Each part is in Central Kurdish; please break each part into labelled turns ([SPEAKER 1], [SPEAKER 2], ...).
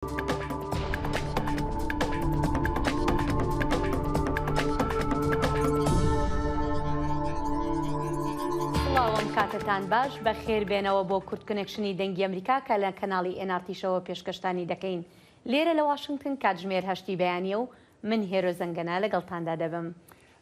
[SPEAKER 1] کاتتان باش بە خێر بێنەوە بۆ کورت کنێکشنی دەنگی ئەمریکا کە لە کەناڵی NRTشەوە پێشکەشتانی دەکەین. لێرە لە واشنگتن کاتژمێر 8 بەیانیە و من هێرۆ زەنگەنە لەگەڵتاندا دەبم.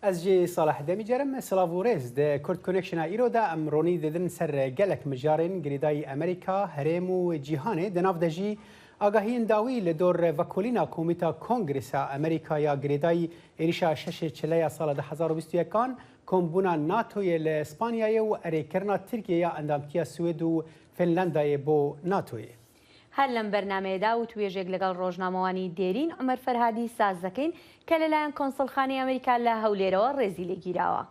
[SPEAKER 2] Ez jê Salih Demî cerem silav û rêz de Kurd Connectiona îro de em ronî didin ser gelek mijarên girêdayî Amerîka, herêm û cîhanê di nav de jî agahiyên dawî li dor vekolîna Komîta Kongresa Amerîkaya girêdayî êrişa şeşê çileya sala 2021 kombûna NATOyê li Spanyayê û erêkirina Tirkiyeyê endamtiya Swêd û Finlandayê bo NATOyê.
[SPEAKER 1] هەر لەم بەرنمەیەدا و توێژێک لەگەڵ ڕۆژنامەوانی دێرین عومەر فەرهادی ساز دەکەین کە لەلایەن کۆنسڵخانەی ئەمریکا لە هەولێرەوە ڕێزی لێگیراوە.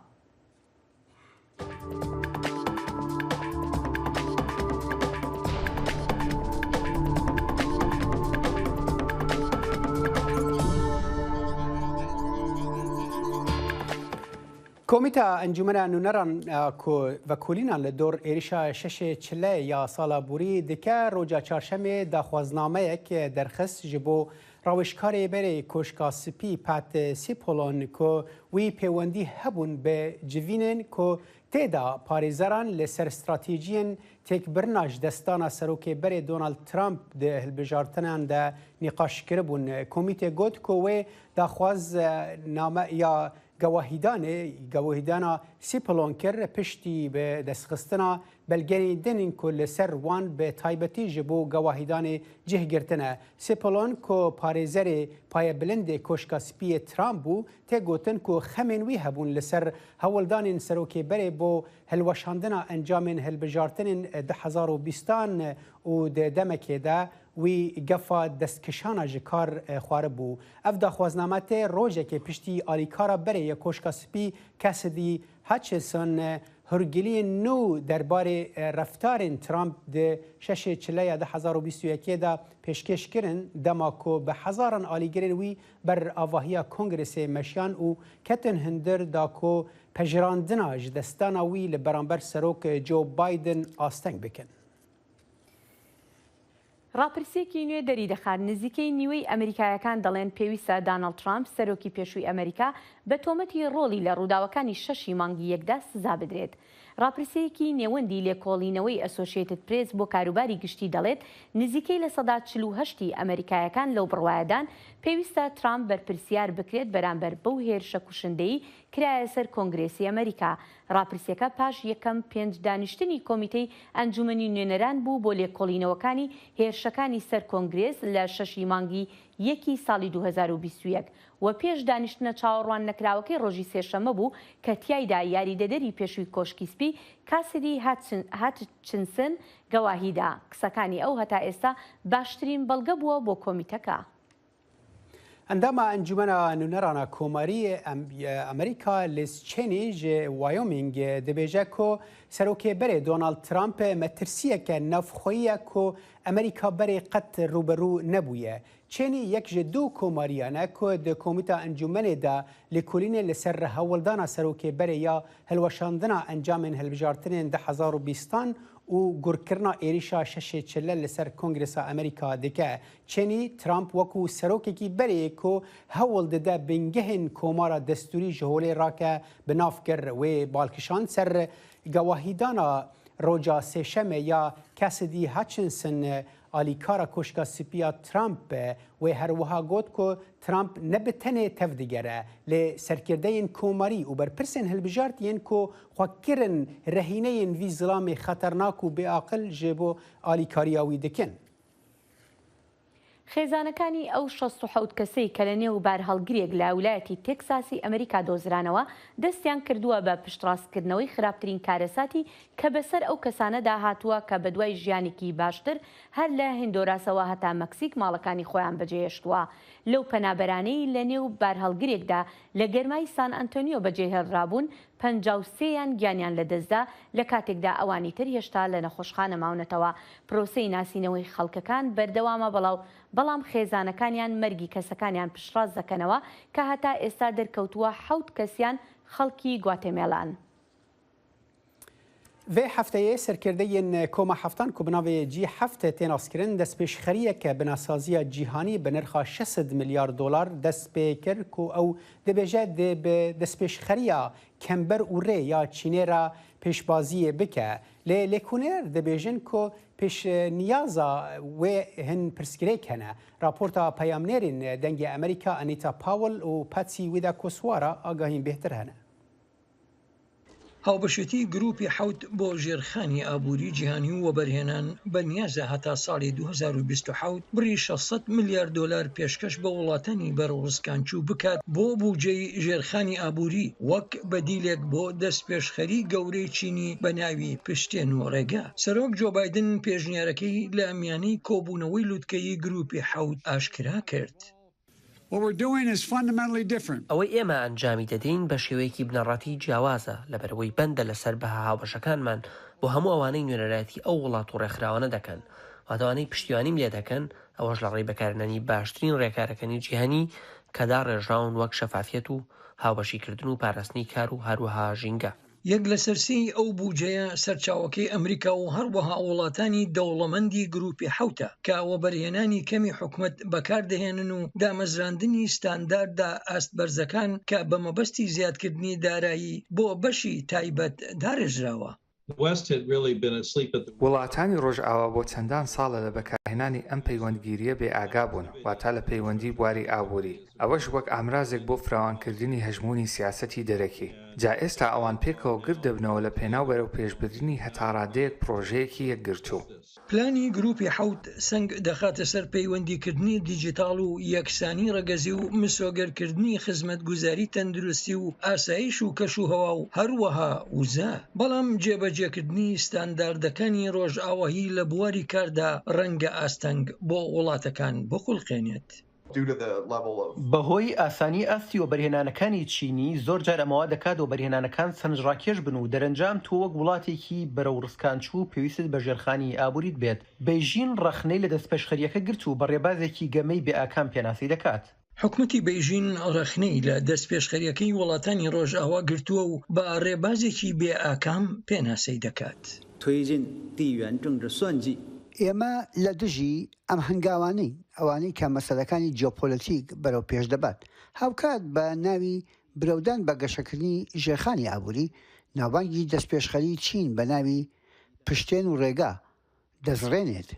[SPEAKER 2] Komîta Encûmena Nûneran ku vekolînan li dor êrişa şeşê çile ya sala borî dike roca çarşemê daxwaznameyek derxist ji bo rawişkarê berê koşka spî Pat Cipollone ku wî pêwendî hebûn bi civînên ku têda parêzeran li ser stratejiyên têkbirina ji destana serokê berê Donald Trump di hilbijartinan de nîqaş kiribûn. Komîtê got ku wê daxwazname ya گواهیدانا Cipollone kir piştî bi destxistina belgerê dinên ku li ser wan bi taybetî ji bo gewahîdanê cihgirtine. Cipollone ku parêzerê payebilindê koşka spiyê Trump bû tê gotin ku xemên wî hebûn li ser hewildanên serokê berê bo hilweşandina encamên hilbijartinên 2020 û di demekê de wî gefa destkişana ji kar xwaribû. Ev daxwazname tê rojekê piştî alîkara berê ya koşka spî Cassidy Hutchinson hûrgiliyên nû derbarê reftarên Trump di şeşê çileya 2021 de pêşkêş kirin dema ku bi hezaran alîgirên wî ber avahiya Kongresê meşiyan û ketin hindir da ku pejirandina ji destana wî li beramber serok Joe Biden asteng bikin.
[SPEAKER 1] ڕاپرسێکی نوێ دەری دەخات نزیکەی نیوەی ئەمریکایەکان دەڵێن پێویستە دانەڵد ترامپ سەرۆکی پێشووی ئەمریکا بە تۆمەتی ڕۆڵی لە ڕووداوەکانی 6 مانگی یەکدا سزا بدرێت. ڕاپرسەیەکی نێوەندی لێکۆڵینەوەی ئەسۆشیێتد پرێس بۆ کاروباری گشتی دەڵێت نزیکەی لە سەدا 48 ئەمریکایەکان لەو بڕوایەدان پێویستە ترامپ بەرپرسیار بکرێت بەرامبەر بەو هێرشە کوشندەی کرایە سەر کۆنگرێسی ئەمریکا. ڕاپرسیەکە پاش یەکەم پێنج دانیشتنی کۆمیتەی ئەنجومەنی نوێنەران بوو بۆ لێکۆڵینەوەکانی هێرشەکانی سەر کۆنگرێس لە 6 مانگی یەکی ساڵی 2021 و پێش دانیشتنە چاوەڕوان نەکراوەکەی ڕۆژی سێشەمە بوو کە تیایدا یاریدەدەری پێشووی کۆشکی سپی کاسیدی هاتچنسن گەواهیدا. قسەکانی ئەو هەتا ئێستا باشترین بەڵگە بووە بۆ کۆمیتەکە.
[SPEAKER 2] اندام انجمن نونران کوماری امریکا لیز چینی ج وایومینگ دبیجه کو سروکی بره دونالد ترامپ مترسیه که نفخویه کو امریکا بره قط روبرو نبویه. چینی یک جدو کوماریانه که د کمیته انجمن دا لکولین لسر هولدانا سروکی بره یا هلوشاندنا انجامن هلبجارتنین 2020 و گرکرنا ایریشا شش چله لسر کنگرس امریکا دکه. چینی ترامپ وکو سروکی کی بری کو هول دده بنگهن کومارا دستوری جهولی را که بناف کر و بالکشان سر گواهیدانا روجا سشمه یا کاسیدی هاتچنسن آلیکارا کشکا سپیا ترامپ و هر وها گوت کو ترامپ نبتنه تفدیگره ل سرکرده این کوماری و بر پرسن هلبجارت ین کو خوکرن رهینه این وی ظلام خطرناک و بیاقل جبو آلیکاریاوی دکن.
[SPEAKER 1] خێزانەکانی ئەو 67 کەسەی کە لە نێو بار هەڵگرێک لە ویلایەتی تێکساسی ئەمریکا دۆزرانەوە دەستیان کردووە بە پشتڕاستکردنەوەی خراپترین کارەساتی کە بەسەر ئەو کەسانەدا هاتووە کە بە دوای ژیانێکی باشتر هەر لە هندۆراسەوە هەتا مەکسیک ماڵەکانی خۆیان بەجێهێشتووە. لەو پەنابەرانەی لە نێو بار هەڵگرێکدا لە گەرمای سان ئەنتۆنیۆ بەجێهێڵرابوون 53یان گیانیان لەدەستدا لە کاتێکدا ئەوانی تر هێشتا لە نەخۆشخانە ماونەتەوە. پرۆسەی ناسینەوەی خەڵکەکان بەردەوامە بەڵام خێزانەکانیان مەرگی کەسەکانیان پشتڕاست دەکەنەوە کە هەتا ئێستا دەرکەوتووە 7 کەسیان خەڵکی گواتێمێلان.
[SPEAKER 2] و هفته سرکرده کوما هفتان که بناوی جی هفته تناس کرن دست پیشخریه که بناسازی جیهانی به نرخ 600 میلیارد دلار دست پیکر که او دبیجه دست پیشخریه کمبر و ری یا چینه را پیشبازی بکه لکونر دبیجن که پیش نیازا و هن پرسکری کنه راپورتا پیامنرین دنگ امریکا انیتا پاول و پاتسی ویدا کوسوارا آگاهین بهتر هنه.
[SPEAKER 3] هاوبەشێتی گروپی حوت بۆ ژێرخانی ئابووری جیهانی و بەرهێنان بەنیازە هەتا ساڵی 2027 بڕی 600 میلیارد دلار پێشکەش بە وڵاتانی بەرەڕسکانچوو بکات بۆ بوجەی ژێرخانی ئابووری وەک بەدیلێک بۆ دەستپێشخەری گەورەی چینی بە ناوی پشتێن و ڕێگا. سەرۆک جۆ بایدن پێشنیارەکەی لە ئەمیانەی کۆبوونەوەی لووتکەی گروپی حوت ئاشکرا کرد.
[SPEAKER 4] ئەوەی ئێمە ئەنجامی دەدەین بە شێوەیەکی بنەڕەتی جیاوازە لەبەرەوەی بەندە لەسەر بەها هاوبەشەکانمان بۆ هەموو ئەوانەی نوێنەرایەتی ئەو وڵات و ڕێکخراوانە دەکەن واتەوانەی پشتیوانیم لێ دەکەن ئەوەش لە ڕێی بەکارهێنانی باشترین ڕێکارەکانی جیهانی کەدا ڕێژراون وەک شەفافیەت و هاوبەشیکردن و پاراستنی کار و هەروەها ژینگە.
[SPEAKER 3] یەک لە سەرسی ئەو بوجەیە سەرچاوەکەی ئەمریکا و هەروەها وڵاتانی دەوڵەمەندی گروپی حوتە کە ئەوە بەرهێنانی کەمی حکومت بەکاردەهێنن و دامەزراندنی ستانداردا ئاست بەرزەکان کە بە مەبەستی زیادکردنی دارایی بۆ بەشی تایبەت داڕێژراوە.
[SPEAKER 5] وڵاتانی ڕۆژئاوا بۆ چەندان ساڵە لە بەکارهێنانی ئەم پەیوەندگیریە بێ ئاگا بوون واتە لە پەیوەندی بواری ئابووری ئەوەش وەک ئامرازێک بۆ فراوانکردنی هەژمونی سیاسەتی دەرەکی جا ئێستا ئەوان پێکەوە گرت دەبنەوە لە پێناو بەرەو پێشبردننی هەتا ڕادەیەک پرۆژەیەکی یەکگرتوو.
[SPEAKER 3] پلانی گروپی حوت سنگ دەخاتە سەر پەیوەندیکردنی دیجیتاڵ و یەکسانی ڕەگەزی و مسۆگەرکردنی خزمەتگوزاری تەندروستی و ئاسایش و کەش و هەوا و هەروەها وزە بەڵام جێبەجێکردنی ستانداردەکانی ڕۆژئاوایی لە بواری کاردا ڕەنگە ئاستەنگ بۆ وڵاتەکان بخولقێنێت.
[SPEAKER 6] بەهۆی ئاسانی ئاستی و بەرهێنانەکانی چینی زۆر جار ئەمەوا دەکات و بەرهێنانەکان سەرنجڕاکێش بن و دەرەنجام تۆ وەک وڵاتێکی بەرەو ڕسکانچوو پێویستت بە ژێرخانی ئابووریت بێت. بەیژین ڕەخنەی لە دەستپێشخەریەکە گرت و بە ڕێبازێکی گەمەی بێ ئاکام پێناسی دەکات.
[SPEAKER 3] حکومەتی بەیژین ڕەخنەی لە دەستپێشخەریەکەی وڵاتانی ڕۆژئاوا گرتووە و بە ڕێبازێکی بێ ئاکام پێناسەی دەکات.
[SPEAKER 7] ئێمە لە دژی ئەم هەنگاوانەی ئەوانەی کە مەسەلەکانی جیۆپۆلیتیک بەرەو پێش دەبات هاوکات بە ناوی برەودان بە گەشەکردنی ژێرخانی ئابووری ناوبانگی دەستپێشخەری چین بە ناوی پشتێن و ڕێگا دەزڕێنێت.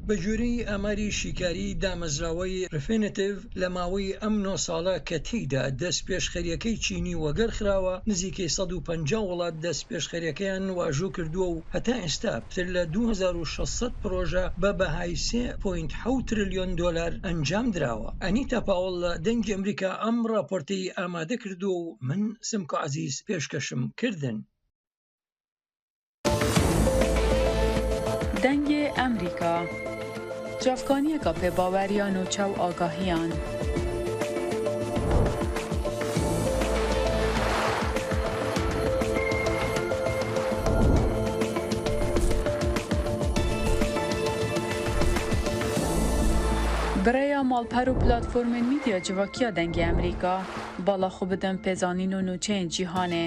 [SPEAKER 3] بە جوورەی ئاماری شیکاری دامەزراوەی ڕفێنێتیڤ لە ماوەی ئەم 9 ساڵە کە تێیدا دەستپێشخەریەکەی چینی وەگەرخراوە نزیکەی 150 وڵات دەستپێشخەریەکەیان واژوو کردووە و هەتا ئێستا پتر لە 2600 پرۆژە بە بەهای 3.7 تریلیۆن دلار ئەنجام دراوە. ئەنیتا پاوڵ لە دەنگی ئەمریکا ئەم راپۆرتەی ئامادە کردووە و من سمکۆ عەزیز پێشکەشم کردن.
[SPEAKER 8] دەنگی ئەمریکا جافکانیەکە پێباوەریان و چاو ئاگاهیان. برای مالپەر و پلاتفۆرمên میدیا civakîya dengê Amerîka bala xwe bidin pêzanîn û nûçeyên cîhanê.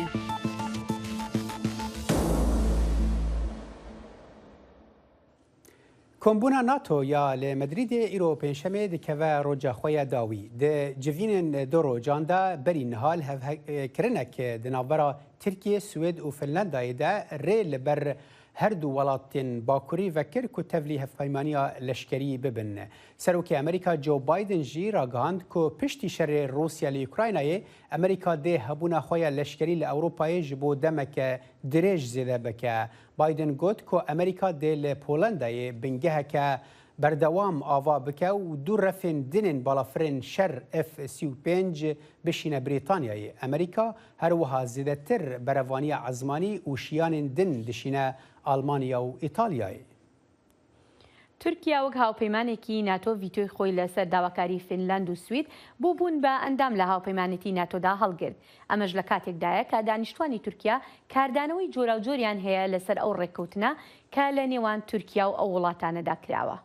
[SPEAKER 2] کۆمبوونا ناتۆ یا لە مەدریدê îro pênşemê dikeve roja xwe ya dawî di civînên du rojan de berî nihal hevkirinek di navbera Tirkiye, Swêd û Finlandayê de rê li ber her du welatên Bakurî vekir ku tevlî hevpeymaniya leşkerî bibin. Serokê Amerîka Joe Biden jî ragihand ku piştî şerê Rûsya li Ukraynayê Amerîka dê hebûna xwe ya leşkerî li Ewropayê ji bo demeke dirêj zêde bike. Biden got ku Amerîka dê li Polandayê bingeheke berdewam ava bike û du refên dinên balafirên şer F-35 bişîne Brîtanyayê. Amerîka her wiha zêdetir berevaniya ezmanî û şiyanên din dişîne Almanya û İtalyayê.
[SPEAKER 1] تورکیا وەک هاوپەیمانێکی ناتۆ ڤیتۆی خۆی لەسەر داواکاری فینلاند و سوید بۆ بوون بە ئەندام لە هاوپەیمانەتی ناتۆدا هەڵگرت. ئەمەش لە کاتێکدایە کە دانیشتوانی تورکیا کاردانەوەی جۆراوجۆریان هەیە لەسەر ئەو ڕێککەوتنە کە لە نێوان تورکیا و ئەو وڵاتانەدا کراوە.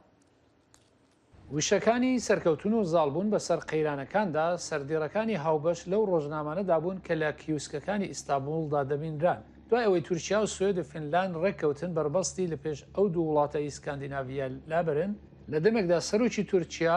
[SPEAKER 9] وشەکانی سەرکەوتن و زاڵبوون بەسەر قەیرانەکاندا سەردێڕەکانی هاوبەش لەو ڕۆژنامانەدا بوون کە لە کیوسکەکانی ئیستانبولدا دەبینران. دوای ئەوەی تورکیا و سوێد و فینلاند ڕێککەوتن بربەستی لە پێش ئەو دوو وڵاتە ئیسکاندیناڤیا لابرن لە دەمێکدا سەرۆکی تورکیا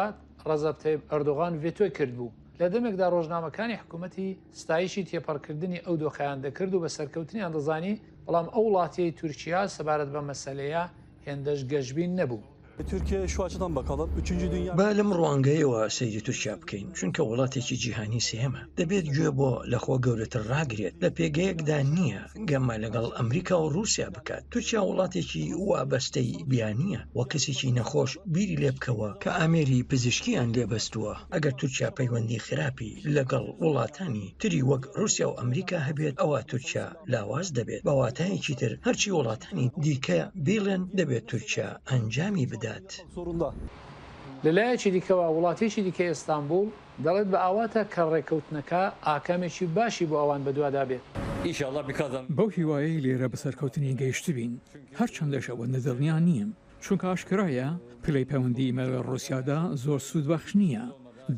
[SPEAKER 9] ڕەزەب تەیب ئەردۆغان ڤێتۆی کرد بوو لە دەمێکدا ڕۆژنامەکانی حکوومەتی ستایشی تێپەڕکردنی ئەو دۆخەیان دەکرد و بە سەرکەوتنیان دەزانی بەڵام ئەو وڵاتیەی تورکیا سەبارەت بە مەسەلەیە هێندەش گەشتبین نەبوو.
[SPEAKER 10] Türkiye şu açıdan bakalım. 3. Dünya...
[SPEAKER 3] با لەم ڕوانگەیەوە سەیری تورکیا بکەین چونکە وڵاتێکی جیهانی سێمە دەبێت گوێ بۆ لەخۆ گەورەتر ڕاگرێت لە پێگەیەکدا نییە گەمە لەگەڵ ئەمریکا و رووسیا بکات تورکیا وڵاتێکی وابەستەی بیانیە و کەسێکی نەخۆش بیری لێ بکەوە کە ئامێری پزیشکیان لێبەستووە ئەگەر تورکیا پەیوەندی خراپی لەگەڵ وڵاتانی تری وەک رووسیا و ئەمریکا هەبێت ئەوە تورکیا لاواز دەبێت بەواتایەکی تر هەرچی وڵاتانی دیکە بیڵێن دەبێت تورکیا ئەنجامی بدات.
[SPEAKER 9] لەلایەکی دیکەوە وڵاتێکی دیکە ئێستانبول دەڵێت بە ئاواتە کە ڕێکەوتنەکە ئاکامێکی باشی بۆ ئەوان بەدووادا بێت.
[SPEAKER 11] بەو هیوایەی لێرە بەسەرکەوتنی گەیشتبین هەرچەندەش ئەوە نەدڵنیان نییە چونکە ئاشکرایە پلەی پەیوەندی ئیمەلە ڕووسیادا زۆر سوودبەخش نییە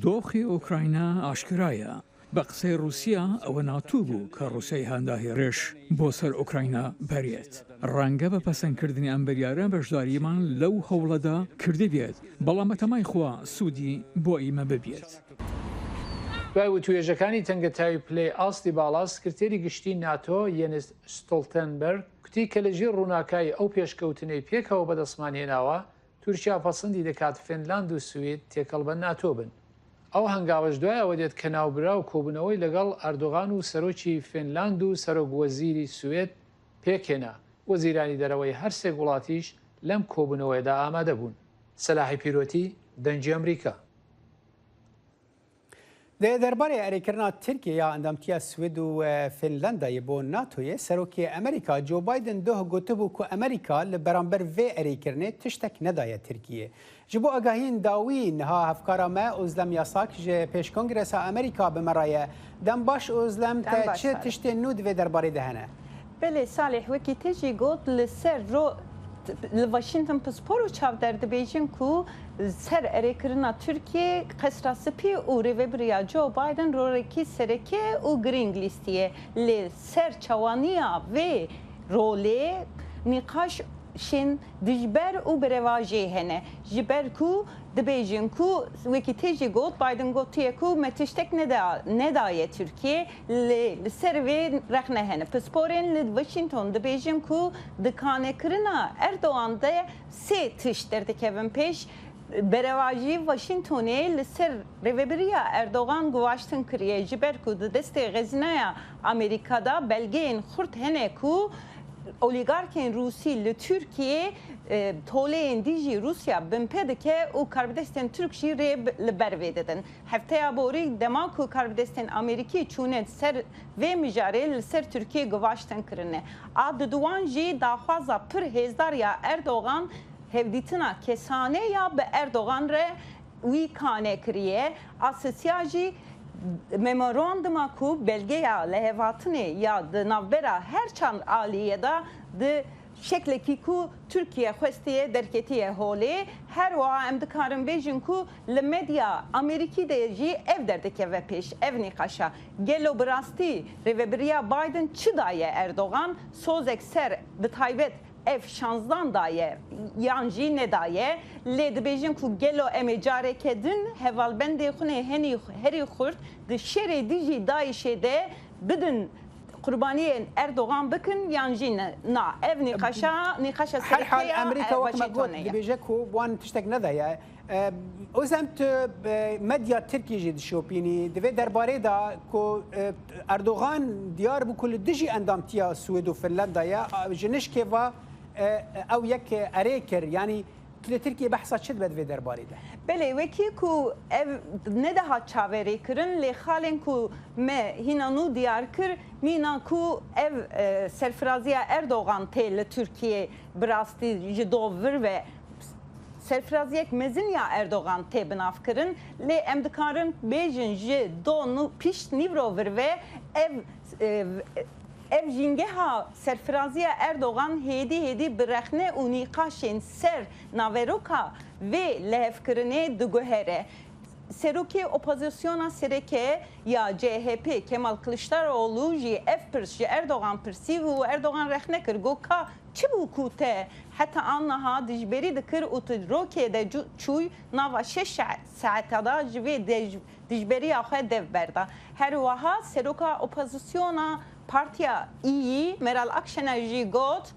[SPEAKER 11] دۆخی ئۆکراینە ئاشکرایە بە قسەی رووسیا ئەوە ناتوو بوو کە ڕووسیای هەنداهێڕێش بۆ سەر ئۆکراینە بەرێت ڕەنگە بە پەسەندکردنی ئەم بەریارە بەشداریمان لەو هەوڵەدا کردی بێت بەڵام بەتەمای خوا سوودی بۆ ئیمە ببێت.
[SPEAKER 9] دوای وتوێژەکانی تەنگەتاوی پلەی ئاستی باڵا سکرتێری گشتی ناتۆ یەنس ستۆلتەنبەرگ کوتی کە لەژێر ڕووناکای ئەو پێشکەوتنەی پێکەوە بەدەستمانهێناوە تورکیا پەسەندی دەکات فینلاند و سوید تێکەڵ بە ناتۆ بن. ئەو هەنگاوەش دوای ئەوە دێت کە ناوبرا و کۆبوونەوەی لەگەڵ ئەردۆغان و سەرۆکی فینلاند و سەرۆک وەزیری سوێد پێکێنا وەزیرانی دەرەوەی هەرسێک وڵاتیش لەم کۆبوونەوەیدا ئامادە بوون. سەلاحی پیرۆتی دەنگی ئەمریکا.
[SPEAKER 2] دەربارەی ئەرێکردنا تورکیا ئەندامتیا سوێد و فینلاندایە بۆ ناتۆیە سەرۆکی ئەمریکا جۆ بایدن دۆه گوتبوو کو ئەمریکا لە بەرامبەر vê ئەرێکردنê tiştek nedayê Tirkiye. Ji bo agahiyên dawî niha hevkara me ozlem yasak ji pêşkongresa Amerîka bimeraye dem baş ozlem te çi tiştên nû divê derbarê de hene.
[SPEAKER 12] Belê Salih wekî te jî got li ser li Washington Post û çavder dibêjin ku ser erêkirina Tirkiye qesra spî û rêveberiya Joe Biden rorekî sereke û giring lîstiye lê ser çawaniya vê rolê nîqaş şên dijber û birevajê hene ji ber ku dibêjin ku wekî te jî got Biden gotiye ku me tiştek nedaye Tirkiye li ser vê rexne hene pisporên li Washington dibêjin ku dikanekirina Erdoğan de sê tişt derdikevin pêş berevajî Washingtonê li ser rêveberiya Erdoğan guwaştin kiriye ji ber ku di destê xezinaya Amerîkada belgeyên xurt hene ku oligarkên Rusî li Tirkiye toleyên dijî Rusya binpê dike û karvidestên Türk jî rê li ber vê didin. Hefteya borî dema ku karvidestên Amerîkî çûne ser vê mijarê li ser Tirkiye guwaştin kirine. A di duwan jî daxwaza pir hêzdar ya Erdoğan hevdîtina kesane ya bi Erdoğan re wî kane kiriye. Asisya jî memoranduma ku belgeya lehevatinê ya di navbera her çand aliyê da di şeklekî ku Tirkiye xwestiye derketiye holê her wiha em dikarin bêjin ku li medya Amerîkî de jî ev derdikeve pêş ev nîqaşa gelo bi rastî rêveberiya Biden çi daye Erdoğan sozek ser bi taybet ev şanzdan daye yan jî nedaye lê dibêjin ku gelo em ê careke din hevalbendê xwe herî xurt di şerê dijî Daişê de bidin qurbaniyên Erdoğan bikin yan jî na ev nîqaşa
[SPEAKER 2] herhal Amerîka wekme got dibêje ku wan tiştek nedaye ozem tu medya Tirkiye jî dişopînî divê derbarê da ku Erdoğan diyar bû ku li dijî endamtiya Swêd û Finlandaya ji nişkê ve ew yek erêkir yanî li Tirkiye behsa çi dibe divê derbarê de.
[SPEAKER 12] Belê wekî ku ev nedeha çaverê kirin lê xalên ku me hîna nû diyar kir mîna ku ev serfiraziya Erdoğan tê li Tirkiye bi rastî ji dovir ve serfiraziyek mezin ya Erdoğan tê binav kirin lê em dikarin bêjin ji do pişt nîvro vir ve ev jingeha serfiraziya Erdoğan hêdî birexne û nîqaşên ser naveroka vê lehevkirinê diguhere. سروکی اپوزیسیونا سرکه یا CHP Kemal Kılıçdaroğlu جی اف پرس جی اردوغان پرسی و اردوغان رخنه کر گو که چی بو کوته حتی آنها دجبری دکر و تروکی ده چوی نوا 6 ساعت دا جوی دجبری آخه دو برده هر وها سروکا اپوزیسیونا پارتیا iyi Meral Akşener jî got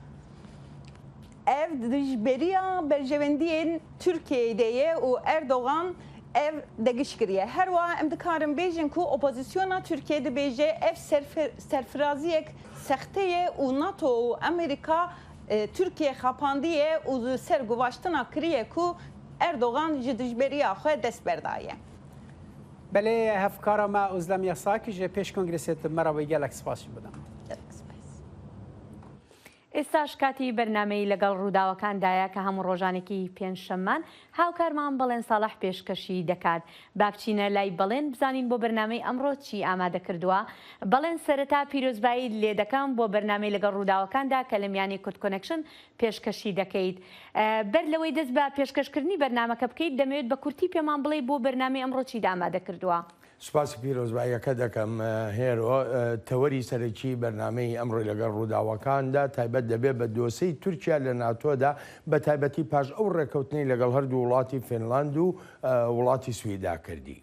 [SPEAKER 12] ev dijberiya berjevendiyên Türkiye'de ye û Erdoğan ev degişkiriye. Her wa em dikarin bêjin ku opozisyona Türkiye dibêje ev serfiraziyek sexte ye û NATO û Amerika Türkiye xapandiye û ser guvaştina kiriye ku Erdoğan ji dijberiya xwe dest berdaye.
[SPEAKER 2] بله هفکارا ما ازلم یاساکی جه پیش کنگرسیت مرا و گلک سپاس بدم.
[SPEAKER 1] ئێستاش کاتی بەرنامەی لەگەڵ ڕووداوەکاندایە کە هەموو ڕۆژانێکی پێنجشەممان هاوکارمان بەڵێن ساڵح پێشکەشی دەکات. با بچینە لای بەڵێن بزانین بۆ بەرنامەی ئەمڕۆ چی ئامادە کردووە. بەڵێن سەرەتا پیرۆزبایی لێ دەکەم بۆ بەرنامەی لەگەڵ ڕووداوەکاندا کە لە میانی کورد کۆنەکشن پێشکەشی دەکەیت. بەر لەوەی دەست بە پێشکەشکردنی بەرنامەکە بکەیت دەمەوێت بە کورتی پێمان بڵێ بۆ بەرنامەی ئەمڕۆ چی ئامادە کردووە.
[SPEAKER 13] سپاسی پیرۆزباییەکە دەکەم هێرۆ تەوەری سەرەکی بەرنامەی ئەمڕۆی لەگەڵ ڕووداوەکاندا تایبەت دەبێت بە دۆسەی تورکیا لە ناتۆدا بە تایبەتی پاش ئەو ڕێکەوتنی لەگەڵ هەردوو وڵاتی فینلاند و وڵاتی سویدا کردی.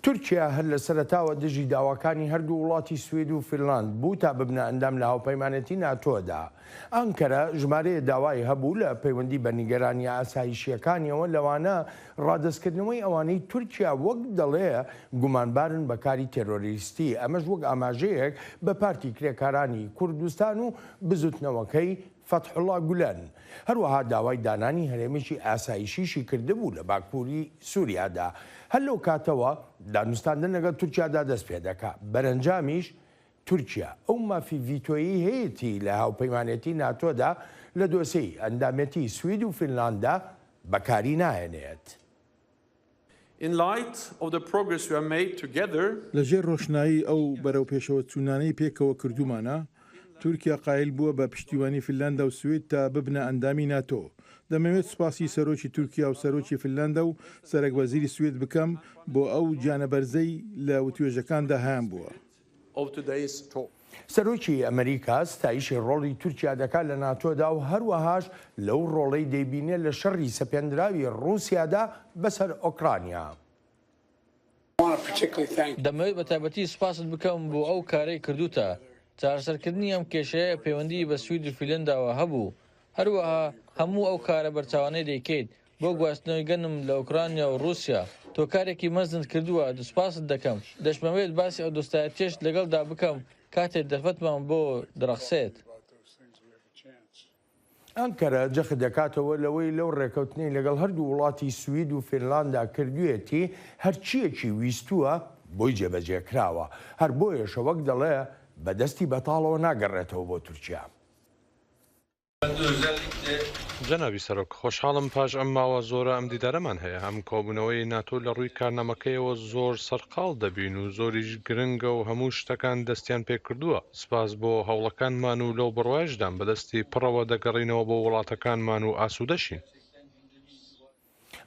[SPEAKER 13] تورکیا هەر لە سەرەتاوە دژی داواکانی هەردوو وڵاتی سوێد و فینلاند بوو تا ببنە ئەندام لە هاوپەیمانەتی ناتۆدا. ئەنکەرە ژمارەیە داوای هەبوو لە پەیوەندی بە نیگەرانی ئاسایشیەکانیەوە لەوانە ڕادستکردنەوەی ئەوانەی تورکیا وەک دەڵێ گومانبارن بە کاری تێرۆریستی ئەمەش وەک ئاماژەیەک بە پارتی کرێکارانی کوردستان و بزوتنەوەکەی فتحوڵا گولەن. هەروەها داوای دانانی هەرێمێکی ئاسایشیشی کردبوو لە باکووری سووریادا. هەر لەو کاتەوە دانوستاندن لەگەڵ تورکیادا دەست پێ دەکات. بەرەنجامیش تورکیا ئەو مافی ڤیتۆیی هەیەی لە هاوپەیمانێتی ناتۆدا لە دۆسەی ئەندامەتی سوید و فینلاندا بەکاری ناهێنێت.
[SPEAKER 14] لەژێر ڕۆشنایی ئەو بەرەو پێشەوە پێکەوە کردومانە تورکیا قایل بووە بە پشتیوانی فینلاندا و سوید تا ببنە ئەندامی ناتۆ. دەمەوێت سوپاسی سەرۆکی تورکیا و سەرۆکی فینلاندا و سەرەکوەزیری سوێد بکەم بۆ ئەو گیانەبەرزەی لە وتوێژەکاندا هەیان بووە.
[SPEAKER 13] سەرۆکی ئەمریکا ستایشی ڕۆڵی تورکیا دەکات لە ناتۆدا و هەروەهاش لەو ڕۆڵەی دەیبینێت لە شەڕی سەپێنراوی ڕووسیادا بەسەر ئۆکرانیا.
[SPEAKER 15] دەمەوێت بە تایبەتی سوپاست بکەم بۆ ئەو کارەی کردوتە. چارەسەرکردنی ئەم کێشەیە پەیوەندی بە سوید و فینلانداوە هەبوو. هەروەها هەموو ئەو کارە بەرچاوانەی دەیکەیت بۆ گواستنەوەی گەنم لە ئوکرانیا و رووسیا تۆ کارێکی مەزند کردووە دەسوپاست دەکەم. دەشمەوێت باسی ئەو دۆستایەتیش لەگەڵدا بکەم کاتێک دەفەتمان بۆ دڕەخسێت.
[SPEAKER 13] ئەنکەرە جەخ دەکاتەوە لەوەی لەو ڕێکەوتنی لەگەڵ هەردوو وڵاتی سوید و فینلاندا کردوێتی هەرچیەکی ویستووە بۆی جێبەجێکراوە. هەر بۆیەشە وەک دەڵێ بەدەستی بەتاڵەوە ناگەڕێتەوە بۆ تورکیا.
[SPEAKER 16] جەنابی سەرۆک خۆشحاڵم پاش ئەم ماوە زۆرە ئەم دیدارەمان هەیە هەم کۆبوونەوەی ناتۆ لە ڕووی کارنامەکەیەوە زۆر سەرقاڵ دەبین و زۆریش گرنگە و هەموو شتەکان دەستیان پێ کردووە. سپاس بۆ هەوڵەکانمان و لەو بڕواایشدان بەدەستی پڕەوە دەگەڕینەوە بۆ وڵاتەکانمان و ئاسوودەشین.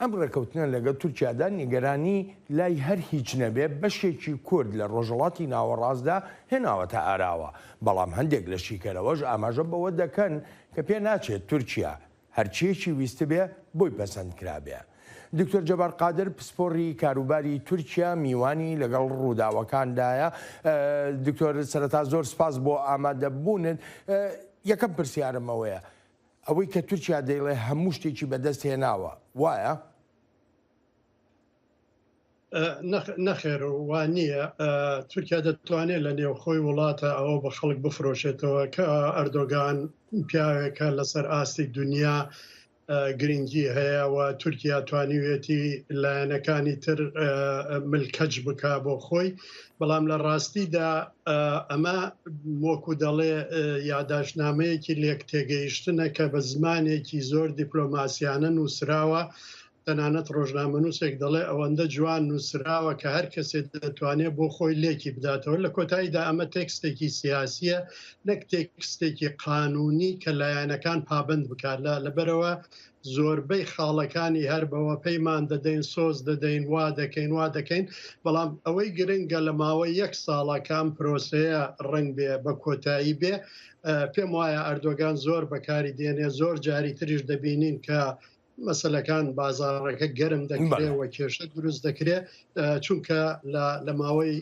[SPEAKER 13] ئەم ڕێکەوتنە لەگەڵ تورکیادا نیگەرانی لای هەر هیچ نەبێ بەشێکی کورد لە ڕۆژهڵاتی ناوەڕاستدا هێناوەتە ئاراوە. بەڵام هەندێک لە شیکەرەوەش ئاماژە بەوە دەکەن کە پێ ناچێت تورکیا هەرچیەکی ویستە بێ بۆی پەسەند کرابێ. دکتۆر جەبار قادر پسپۆڕی کاروباری تورکیا میوانی لەگەڵ ڕووداوەکاندایە. دکتۆر سەرەتا زۆر سپاس بۆ ئامادەبوونت. یەکەم پرسیارمەوەیە ئەوەی کە تورکیا دەیڵێ هەموو شتێکی بەدەست هێناوە وایە؟
[SPEAKER 17] نەخێر وان نییە تورکیا دەتوانێت لە نێوخۆی وڵاتە ئەوە بە خەڵک بفرۆشێتەوە کە ئەردۆگان پیاوێکە لەسەر ئاستی دنیا گرنگی هەیە و تورکیا توانیوێتی لایەنەکانی تر ملکەج بکا بۆ خۆی. بەڵام لە ڕاستیدا ئەمە وەکو دەڵێ یادداشتنامەیەکی لێک تێگەیشتنە کە بە زمانێکی زۆر دیپلۆماسیانە نووسراوە تەنانەت ڕۆژنامەنووسێک دەڵێ ئەوەندە جوان نووسراوە کە هەر کەسێک دەتوانێت بۆ خۆی لێکی بداتەوە لە کۆتاییدا ئەمە تێکستێکی سیاسیە نەک تێکستێکی قانونی کە لایەنەکان پابند بکات لەبەرەوە زۆربەی خاڵەکانی هەر بەوە پەیمان دەدەین سۆز دەدەین وا دەکەین بەڵام ئەوەی گرنگە لە ماوەی 1 ساڵەکان پرۆسەیە ڕنگ بێ بە کۆتایی بێ پێم وایە ئەردۆگان زۆر بەکاری دێنێ زۆر جاری تریش دەبینین کە مەسەلەکان بازارڕەکە گەرم دەکرێت و کێشە دروست دەکرێت چونکە لە ماوەی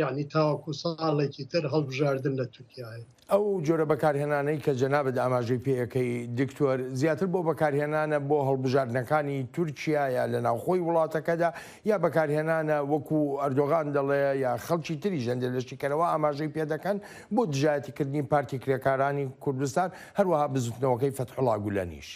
[SPEAKER 17] یعنی تاوەکو ساڵێکی تر هەڵبژاردن لە تورکیایە.
[SPEAKER 13] ئەو جۆرە بەکارهێنانەی کە جەنابەت ئاماژەی پێەکەی دکتۆر زیاتر بۆ بەکارهێنانە بۆ هەڵبژاردنەکانی تورکیایە لە ناوخۆی وڵاتەکەدا یا بەکارهێنانە وەکو ئەردۆغان دەڵێ یا خەڵکی تری ژەندە لەشتیکەرەوە ئاماژەی پێ دەکەن بۆ دژایەتیکردنی پارتی کرێکارانی کوردستان هەروەها بزوتنەوەکەی فەتحوڵا گولەنیش.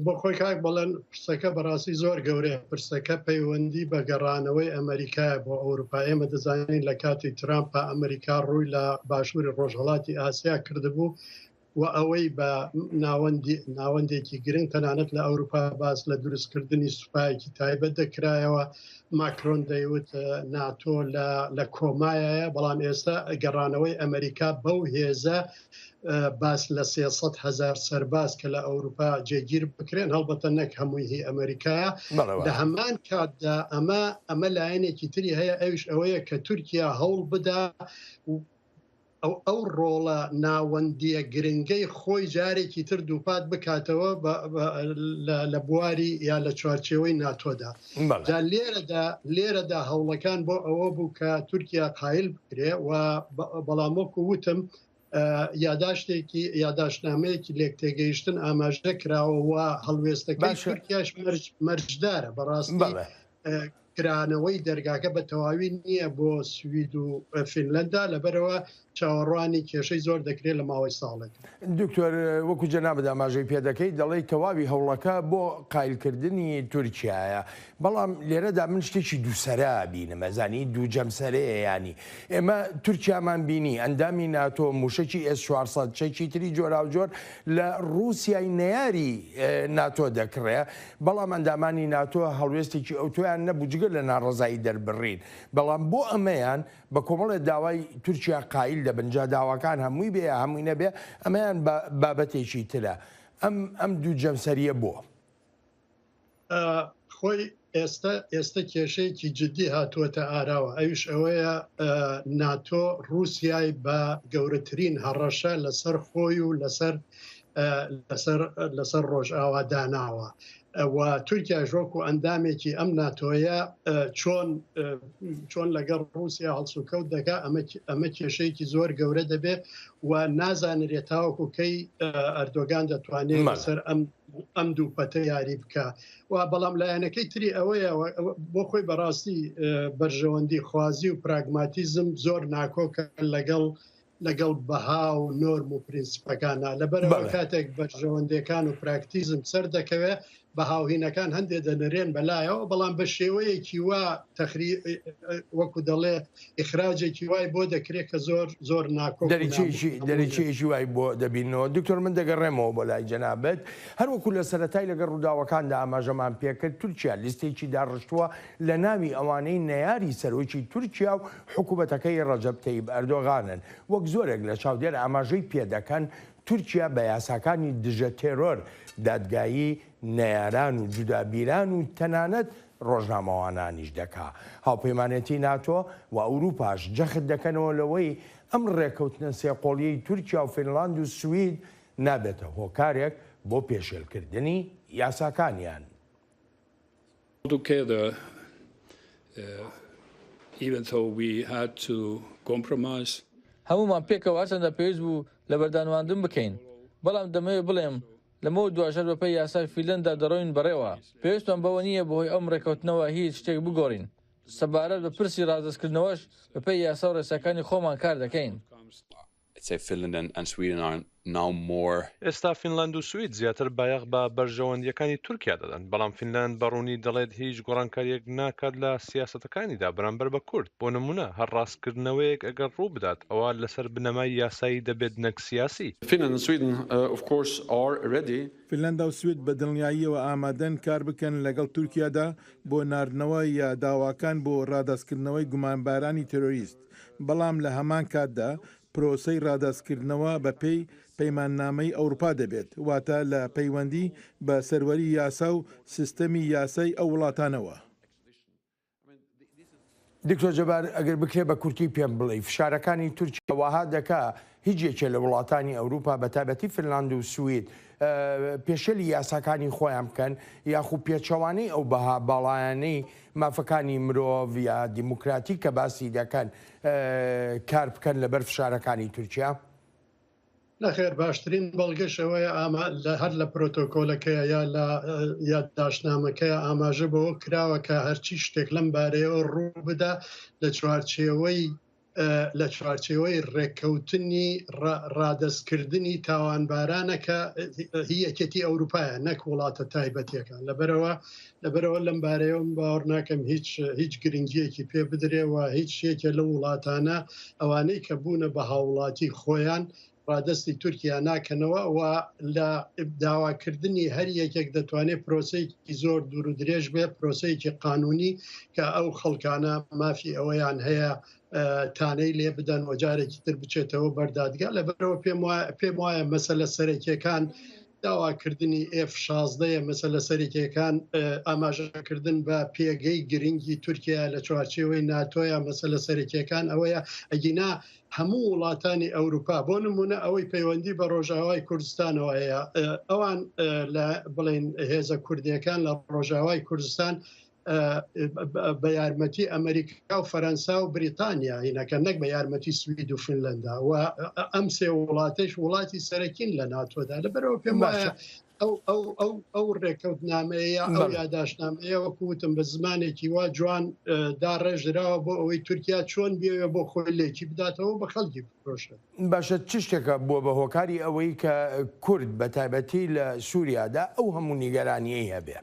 [SPEAKER 17] بۆ خۆی کاک بەڵێن پرسەکە بەڕاستی زۆر گەورەیە پرسەکە پەیوەندی بە گەڕانەوەی ئەمریکای بۆ ئەوروپا ئێمە دەزانین لە کاتی ترامپە ئەمریکا ڕووی لە باشووری ڕۆژهەڵاتی ئاسیا کردبوو و ئەوەی بە ناوەندێکی گرنگ تەنانەت لە ئەوروپا باس لە دروستکردنی سوپایەکی تایبەت دەکرایەوە ماکرۆن دەیوت ناتۆ لە کۆمایە بەڵام ئێستا گەڕانەوەی ئەمریکا بەو هێزە باس لە 300,000 سەرباز کە لە ئەوروپا جێگیر بکرێن هەڵبەتە نەک هەمووی ئەمریکایە لە هەمان کاتدا ئەمە لایەنێکی تری هەیە ئەوش ئەوەیە کە تورکیا هەوڵ بدا ئەو ڕۆڵە ناوەندیە گرنگەی خۆی جارێکی تر دووپات بکاتەوە لە بواری یا لە چوارچێوەی ناتۆدا لێرەدا هەوڵەکان بۆ ئەوە بوو کە تورکیا قایل بکرێ و بەڵامۆکو وتم یاداشتێکی یاداشنامەیەکی لێک تێگەیشتن ئاماژە کراوە و هەڵوێستەکەی تورکیاش مەرجدارە بەڕاستی کرانەوەی دەرگاکە بە تەواوی نییە بۆ سوید و فینلەندا لەبەرەوە چاوەڕوانی کێشەی زۆر دەکرێت لە ماوەی ساڵێک.
[SPEAKER 13] دکتۆر وەکو جەنابەت ئاماژەی پێ دەکەی دەڵێی تەواوی هەوڵەکە بۆ قایلکردنی تورکیایە بەڵام لێرەدا من شتێکی دووسەرا بینم ئەزانی دوو جەمسەرەیە ینی ئێمە تورکیامان بینی ئەندامی ناتۆ موشکی S400 چەکی تری جۆرا و جۆر لە رووسیای نەیاری ناتۆ دەکڕێ بەڵام ئەندامانی ناتۆ هەڵوێستێکی ئەوتۆیان نەبووجگە لە ناڕزایی دەربڕین بەڵام بۆ ئەمەیان بە کۆمەڵێ داوای تورکیا قایل دەبن جا داواکان هەمووی بێ هەمووی نەبێ ئەمەیان بابەتێکی ترە ئەم دوو جەمسەریە بۆ
[SPEAKER 17] خۆی ئێستا کێشەیەکی جددی هاتووەتە ئاراوە ئەوش ئەوەیە ناتۆ رووسیای بە گەورەترین هەڕەشە لەسەر خۆی و لەسەر ڕۆژئاوا داناوە و تورکیا ژۆکو ئەندامێکی ئەم ناتۆیە چۆن لەگەڵ رووسیا هەڵسوکەوت دەکا ئەمە کێشەیەکی زۆر گەورە دەبێت و نازانرێت تاوەکوکەی ئەردۆگان دەتوانێت لەسەر ئەم دووپەتە یاری بکە و بەڵام لایەنەکەی تری ئەوەیە بۆ خۆی بەڕاستی بەرژەوەندی خوازی و پراگماتیزم زۆر ناکۆکە لەگەڵ بەها و نۆرم و پرینسیپەکانە لەبەرەوە کاتێک بەرژەوەندەکان و پراکتیزم سەر دەکەوێت بە هاوهینەکان هەندێک دەنەرێن بەلایەوە بەڵام بە شێوەیەکی وا وەکو دەڵێ ئیخراجێکی وای بۆ دەکرێت کە زۆر ناکۆ
[SPEAKER 13] دەریچێکی وای بۆ دەبینەوە دکتۆر من دەگەڕێمەوە بۆ لای جەنابەت هەروەکو لە سەرەتای لەگەڵ ڕووداوەکاندا ئاماژەمان پێکرد تورکیا لیستێکی داڕشتووە لە ناوی ئەوانەی نەیاری سەرۆکی تورکیا و حکوومەتەکەی ڕەجەب تەیب ئەردۆغانن وەک زۆرێک لە چاودێر ئاماژەی پێدەکەن تورکیا بە یاساکانی دژە تێرۆر دادگایی نەیاران و جودابیران و تەنانەت ڕۆژنامەوانانیش دەکا هاوپەیمانەتی ناتۆ و ئەوروپاش جەخت دەکەنەوە لەوەی ئەم ڕێکەوتنە سێقۆڵیەی تورکیا و فینلاند و سوید نابێتە هۆکارێک بۆ پێشێلکردنی یاساکانیان.
[SPEAKER 15] هەمومان پێکەوە هەرچەندە پێویست بوو لە بەردانواندن بکەین بەڵام دەمەوێت بڵێم لەمەوە دوژەر بەپەی یاسای فیلەندا دەڕۆین بەڕێوە پێویستمان بەوە نییە بۆهۆی ئەم ڕێکەوتنەوە هیچ شتێک بگۆڕین سەبارەت بە پرسی ڕازدەستکردنەوەش بەپەی یاسا و ڕێساکانی خۆمان کار دەکەین.
[SPEAKER 16] ئێستا فینلاند و سوید زیاتر بایەخ بە بەرژەوەندیەکانی تورکیا دەدەن بەڵام فینلاند بەڕوونی دەڵێت هیچ گۆڕانکاریەک ناکات لە سیاسەتەکانیدا بەرامبەر بە کورد بۆ نمونە هەر ڕاستکردنەوەیەک ئەگەر ڕوو بدات ئەوە لەسەر بنەمای یاسایی دەبێت نەک سیاسی.
[SPEAKER 14] فینلاندا و سوید بە دڵنیاییەوە ئامادەن کار بکەن لەگەڵ تورکیادا بۆ ناردنەوە یا داواکان بۆ ڕادستکردنەوەی گومانبارانی تێرۆریست بەڵام لە هەمان کاتدا پرۆسەی ڕادستکردنەوە بە پێی پەیماننامەی ئەوروپا دەبێت واتە لە پەیوەندی بە سەروەری یاسا و سیستەمی یاسای ئەو وڵاتانەوە.
[SPEAKER 13] دکتۆر جەبار ئەگەر بکرێ بە کورتی پێم بڵێ فشارەکانی تورکیا وەها دەکا هیچ یەکێ لە وڵاتانی ئەوروپا بە تایبەتی فینلاند و سوید پێشەلی یاساکانی خۆیان بکەن یاخود پێچەوانەی ئەو بەها باڵایانەی مافەکانی مرۆڤ یا دیموکراتی کە باسی دەکەن کار بکەن لەبەر فشارەکانی تورکیا؟
[SPEAKER 17] نەخێر باشترین بەڵگەشەوەی هەر لە پرۆتۆکۆلەکەیە یا داشنامەکەی ئاماژە بەوە کراوە کە هەرچی شتێک لەم بارەیەوە ڕوو بدا لە چوارچێوەی ڕێککەوتنی ڕادەستکردنی تاوانبارانەکە هیەکەتی ئەوروپایە نەک وڵاتە تایبەتیەکان لەبەرەوە لەم بارەیەوە باوەڕ ناکەم هیچ گرنگیەکی پێ بدرێەوە هیچ شتێکە لە وڵاتانە ئەوانەی کە بوونە بە هاوڵاتی خۆیان ڕادستی تورکیا ناکەنەوە و لە داواکردنی هەر یەکێک دەتوانێت پرۆسەیەکی زۆر دوور و درێژ بێ پرۆسەیەکی قانونی کە ئەو خەڵکانە مافی ئەوەیان هەیە تانەی لێ بدەن و جارێکی تر بچێتەوە بەردادگا لەبەرەوە پێم وایە مەسەلە سەرەکیەکان داواکردنی F-16 مەسەلە سەرەکیەکان ئاماژەکردن بە پێگەی گرنگی تورکیا لە چوارچێوەی ناتۆیە مەسەلە سەرەکیەکان ئەوەیە ئەگینا هەموو وڵاتانی ئەوروپا بۆ نمونە ئەوەی پەیوەندی بە ڕۆژاوای کوردستانەوە هەیە ئەوان لە بڵێن هێزە کوردیەکان لە ڕۆژاوای کوردستان بە یارمەتی ئەمریکا و فەرەنسا و بریتانیا هینەکە نەک بە یارمەتی سوید و فینلەندا و ئەم سێ وڵاتش وڵاتی سەرەکین لە ناتۆدا لەبەرەوە پێم وایە ئەو ڕێکەوتنامەیە ئەو یاداشنامەیە وەکوتم بە زمانێکی وا جوان داڕێژراوە بۆ ئەوەی تورکیا چۆن بێوێ بۆ خۆی لێکی بداتەوە بە خەڵکی بفرۆشە.
[SPEAKER 13] باشە چ شتێکە بووە بە هۆکاری ئەوەی کە کورد بە تایبەتی لە سووریادا ئەو هەموو نیگەرانیەی هەبێ؟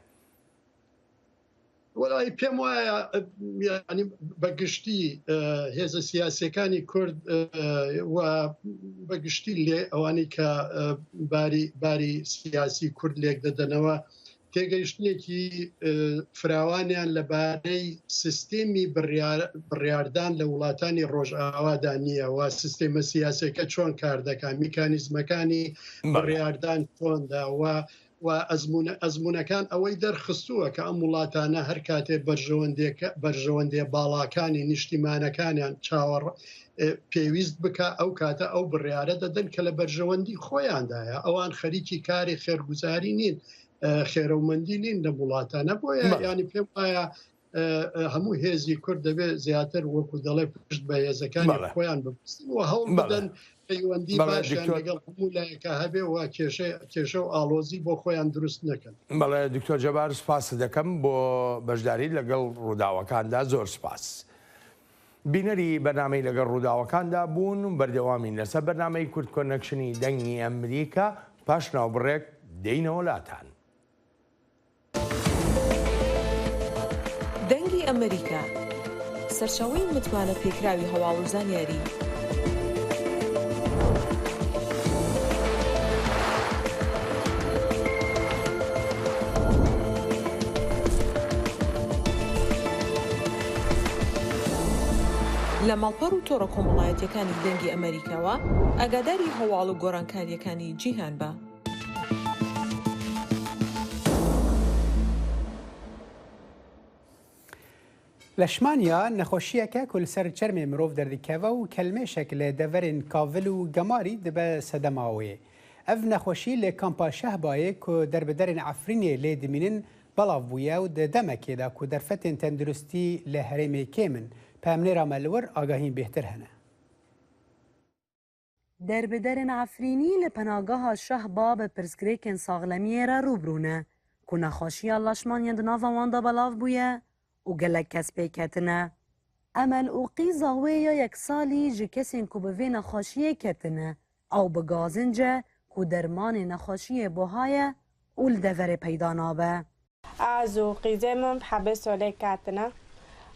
[SPEAKER 17] وڵی پێم وایە بەگشتی هێزە سیاسەکانی کورد و بەگشتی لێ ئەوانەی کە باری سیاسی کورد لێک دەدەنەوە تێگەیشتنێکی فراوانیان لەبارەی سیستێمی بڕیاردان لە وڵاتانی ڕۆژئاوادا نییە و سیستێمە سیاسەکە چۆن کار دەکات میکانیزمەکانی بڕیاردان چۆندا و ئەزمونونەکان ئەوەی دەرخستووە کە ئەم وڵاتانە هەر کاتێ بەرژەوەندێ باڵاکانی نیشتیمانەکانیان چاوەڕ پێویست بکە ئەو کاتە ئەو بڕیارە دەدەن کە لە بەرژەوەندی خۆیاندایە ئەوان خەریکی کاری خێرگوزاری نین خێرەومەندی نین لە وڵاتانە بۆیە ینی پێم وایە هەموو هێزی کورد دەبێت زیاتر وەکو دەڵێ پشت بە هێزەکانی خۆیان ببستن و هەوڵ بدەن پەیوەندی باشیان لەگەڵ هەموو لایەکە هەبێ و کێشە و ئاڵۆزی بۆ خۆیان دروست نەکەن.
[SPEAKER 13] بەڵێ دکتۆر جەبار سپاس دەکەم بۆ بەشداری لەگەڵ ڕووداوەکاندا زۆر سپاس. بینەری بەرنامەی لەگەڵ ڕووداوەکاندا بوون و بەردەوامین لەسەر بەرنامەی کورد کۆنەکشنی دەنگی ئەمریکا پاش ناوبڕێک دێینەوە لاتان.
[SPEAKER 18] دەنگی ئەمریکا سەرچاوەی متمانە پێکراوی هەواڵ و زانیاری لە ماڵپەڕ و تۆڕە کۆمەڵایەتیەکانی دەنگی ئەمریکاوە ئاگاداری هەواڵ و گۆڕانکاریەکانی جیهان بە.
[SPEAKER 2] لە شمانیا نەخۆشیەکە کولسەر چەرمێ مرۆڤ دەردیکەوە و کەلمێشێک لە دەڤەرێن کاڤل و گەماری دەبە سەدەماوەیە. ئەڤ نەخۆشی لە کامپا شەهبایە کۆ دەربدەرێن عفرینێ لێ دمینن بەڵاو بوویە و دەمەکێدا کو دەرفەتێن تەندروستی لە هەرێمێ کێمن پامنێرا مەلوەر ئاگاهین بێتر هەنە.
[SPEAKER 19] دەربدەرێن عفرینی لە پەناگەها شەهبا بە پرسگرێکên ساغلەمیێ را ڕووبڕوونە کو نەخۆشیە لەشمانیە دناڤا واندا بەڵاو بوویە و gelek kes pêketine. Emel û qîza wê ya yek salî ji kesên ku bi vê nexweşiyê ketine ew bi gazince کو درمان نخوشی بوهای اول دور پیدا نابه.
[SPEAKER 20] از قیزه من حبه سوله کاتنا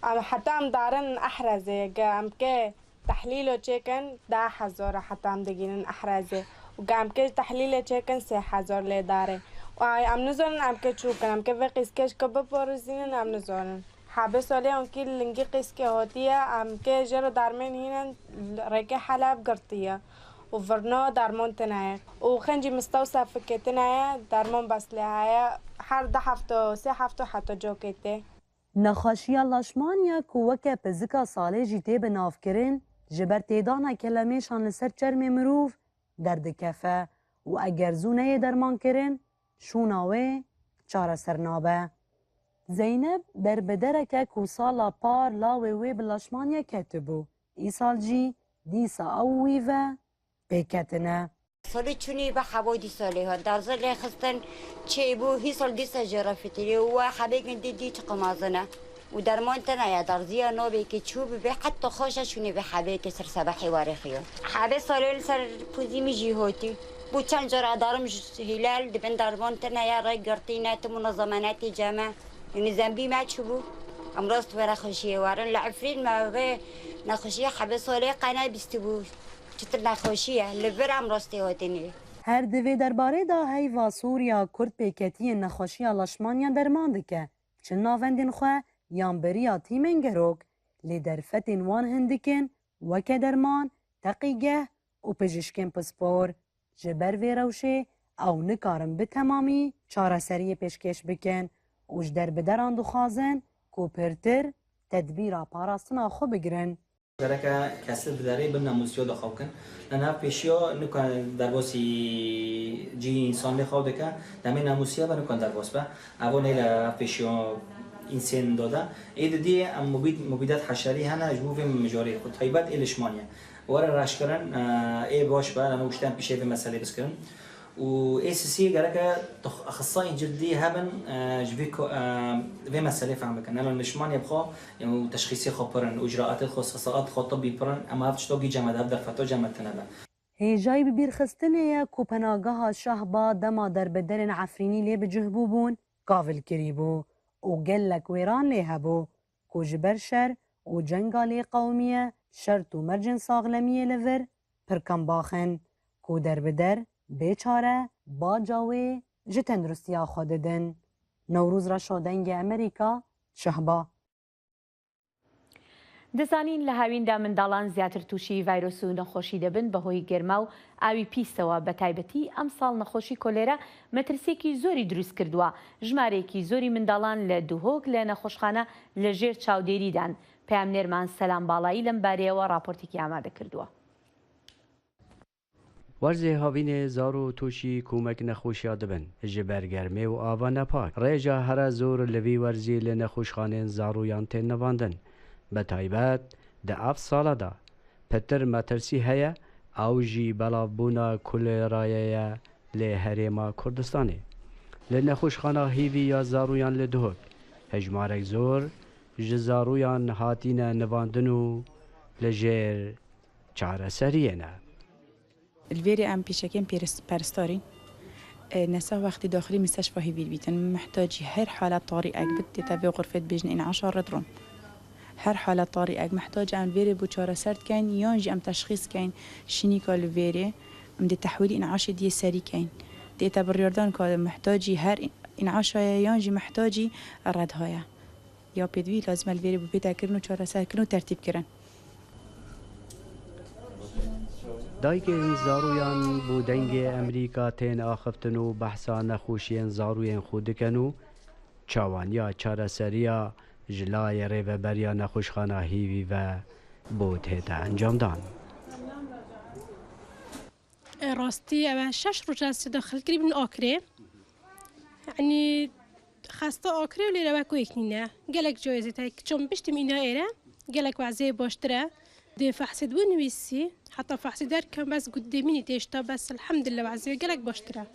[SPEAKER 20] حتی هم دارن احرزه قام که تحلیل چکن 10,000 حتی هم دگینن احرزه و قام که تحلیل چکن 3,000 لی داره و ام نزارن ام که چوکن ام که وقیس کش که بپارزینن ام نزارن حبه سوله هم که لنگی قیس که هاتیه ام که جر درمین هینن رگه حلب گرتیه و ورنا درمان تنایه و خنجی مستوصف که تنایه درمان بس لیه هر 10 هفته 3 هفته حتی جو کته
[SPEAKER 19] نخوشی لاشمانیا کو وکه پزیکا ساله جیته به ناف کرن جبر تیدانا کلمهشان لسر چرم مروف درد کفه و اگر زونه درمان کرن شوناوه چاره سرنابه. زینب در بدرکه کو سالا پار لاوه وی بلاشمانیا کتبو ای سال جی دیسا اووی و پیکتنه.
[SPEAKER 21] سالی چونی به حوادی سالی ها در زل خستن چه بو هی سال دیسا جرافتری و حبیگن دیدی چقمازنه و درمان تنایا در زیا نوبی که چوب به حتی خوششونی به حبیگ سر سبحی وارخیون حبی سالی سر پوزی می جیهوتی بو چند جرا دارم هلال دبن درمان تنایا رای گرتینات منظمانات جامع یعنی زنبی ما چوبو امراست ورا خوشیه وارن لعفرین ما به نخوشیه حبی سالی قناه بیستبو چطور نخوشیه لبرم راستی هاتینی.
[SPEAKER 19] هر دوی درباره دا هیوا سوریا کرد پیکتی نخوشی لاشمانیا درمان دکه چه ناوندین خواه یان بریا تیمن گروک لی درفتین وان هندکن وکه درمان تقیگه و پجشکن پسپور جبر وی روشه او نکارم به تمامی چاره سری پیشکش بکن اوش در بدران دو خازن کو پرتر تدبیرا پاراستنا خو بگرن.
[SPEAKER 22] درکه کسر بداره بنا موسیو دخواه کن لنها پیشیا نکن در باسی جی انسان لخواه دکه دمی نموسیه و نکن در باس به اوه نیل پیشیا انسان داده اید دی مبیدات حشری هنه اجبوف مجاری خود طیبت ایلشمانیه واره رش کرن ای باش به لما وشتن پیشه به مسئله بس کرن و ACC گرکه اخصائي جلدي هبن جبيكو في مسألة فهم كان لأن المشمان يبقى يعني تشخيصي خبرن وإجراءات الخصوصات خطبي برن أما هفتش توجي جمع ده فتو جمع تنبه
[SPEAKER 19] هی جای ببیر خستنه کو پناگاه شهبا دما در بدرن عفرینی لی بجهبو بون قاول کریبو و گلک ویران لی هبو کو جبر شر و جنگا لی قومیه شرط و مرجن ساغلمیه لور پرکم باخن کو در بدر بیچاره با جاوی جه تندرستیا خوددن. نوروز را شدنگ امریکا شهبا.
[SPEAKER 1] دەزانین لە هاویندا منداڵان زیاتر تووشی ڤایرۆس و نەخۆشی دەبن بەهۆی گەرما و ئاوی پیسەوە بە تایبەتی ئەم ساڵ نەخۆشی کۆلێرا مەترسێکی زۆری دروست کردووە. ژمارەیەکی زۆری منداڵان لە دووهۆک لە نەخۆشخانە لەژێر چاودێریدان. پەیامنێرمان سەلام باڵایی لەم بارەیەوە راپۆرتێکی ئامادە کردووە.
[SPEAKER 23] ورزه هاوین زارو توشی کومک نخوشیا دبن جبرگرمه و آوا نپاک ریجا هر زور لوی ورزی لنخوشخانه زارویان تین نواندن به تایبت ده اف سالا دا پتر مترسی هیا او جی بلابونا کل رایه لحرما کردستانی لنخوشخانه هیوی یا زارویان لدهوک هجمارک زور جزارویان هاتین نواندنو لجر چاره سریه نه
[SPEAKER 8] الفيري ام بيشكين بارستارين نسا وقت داخلي مستشفى هيفيل بيتن محتاج هر حالة طارئ اكبت تتابع غرفة بيجن ان 10 ردرون هر حالة طارئ محتاج ام فيري بوچارة سرد كاين يانجي ام تشخيص كاين شينيكا الفيري ام دي تحويل ان 10 دي سري كاين دي تبريردان كاد محتاجي هر ان 10 يانجي محتاجي الرد هايا يا بيدوي لازم الفيري بو بيتاكرنو چارة سرد كنو ترتيب كرن
[SPEAKER 23] دایگه زارویان بودنگ امریکا تین آخفتن و بحثا نخوشین زاروین خود کنو چاوانیا چاره سریا جلای ریو بریا نخوشخانه هیوی و بود هیتا انجام دان
[SPEAKER 24] راستی او 6 روز از داخل کری من آکره یعنی خسته آکره و لیره وکو اکنینه گلک جایزه تایی چون بشتیم اینا ایره گلک وعزه باشتره دي فحصد ونويسي حتى فحص دار كان بس قداميني تيشتا بس الحمد لله وعزي قالك باشترى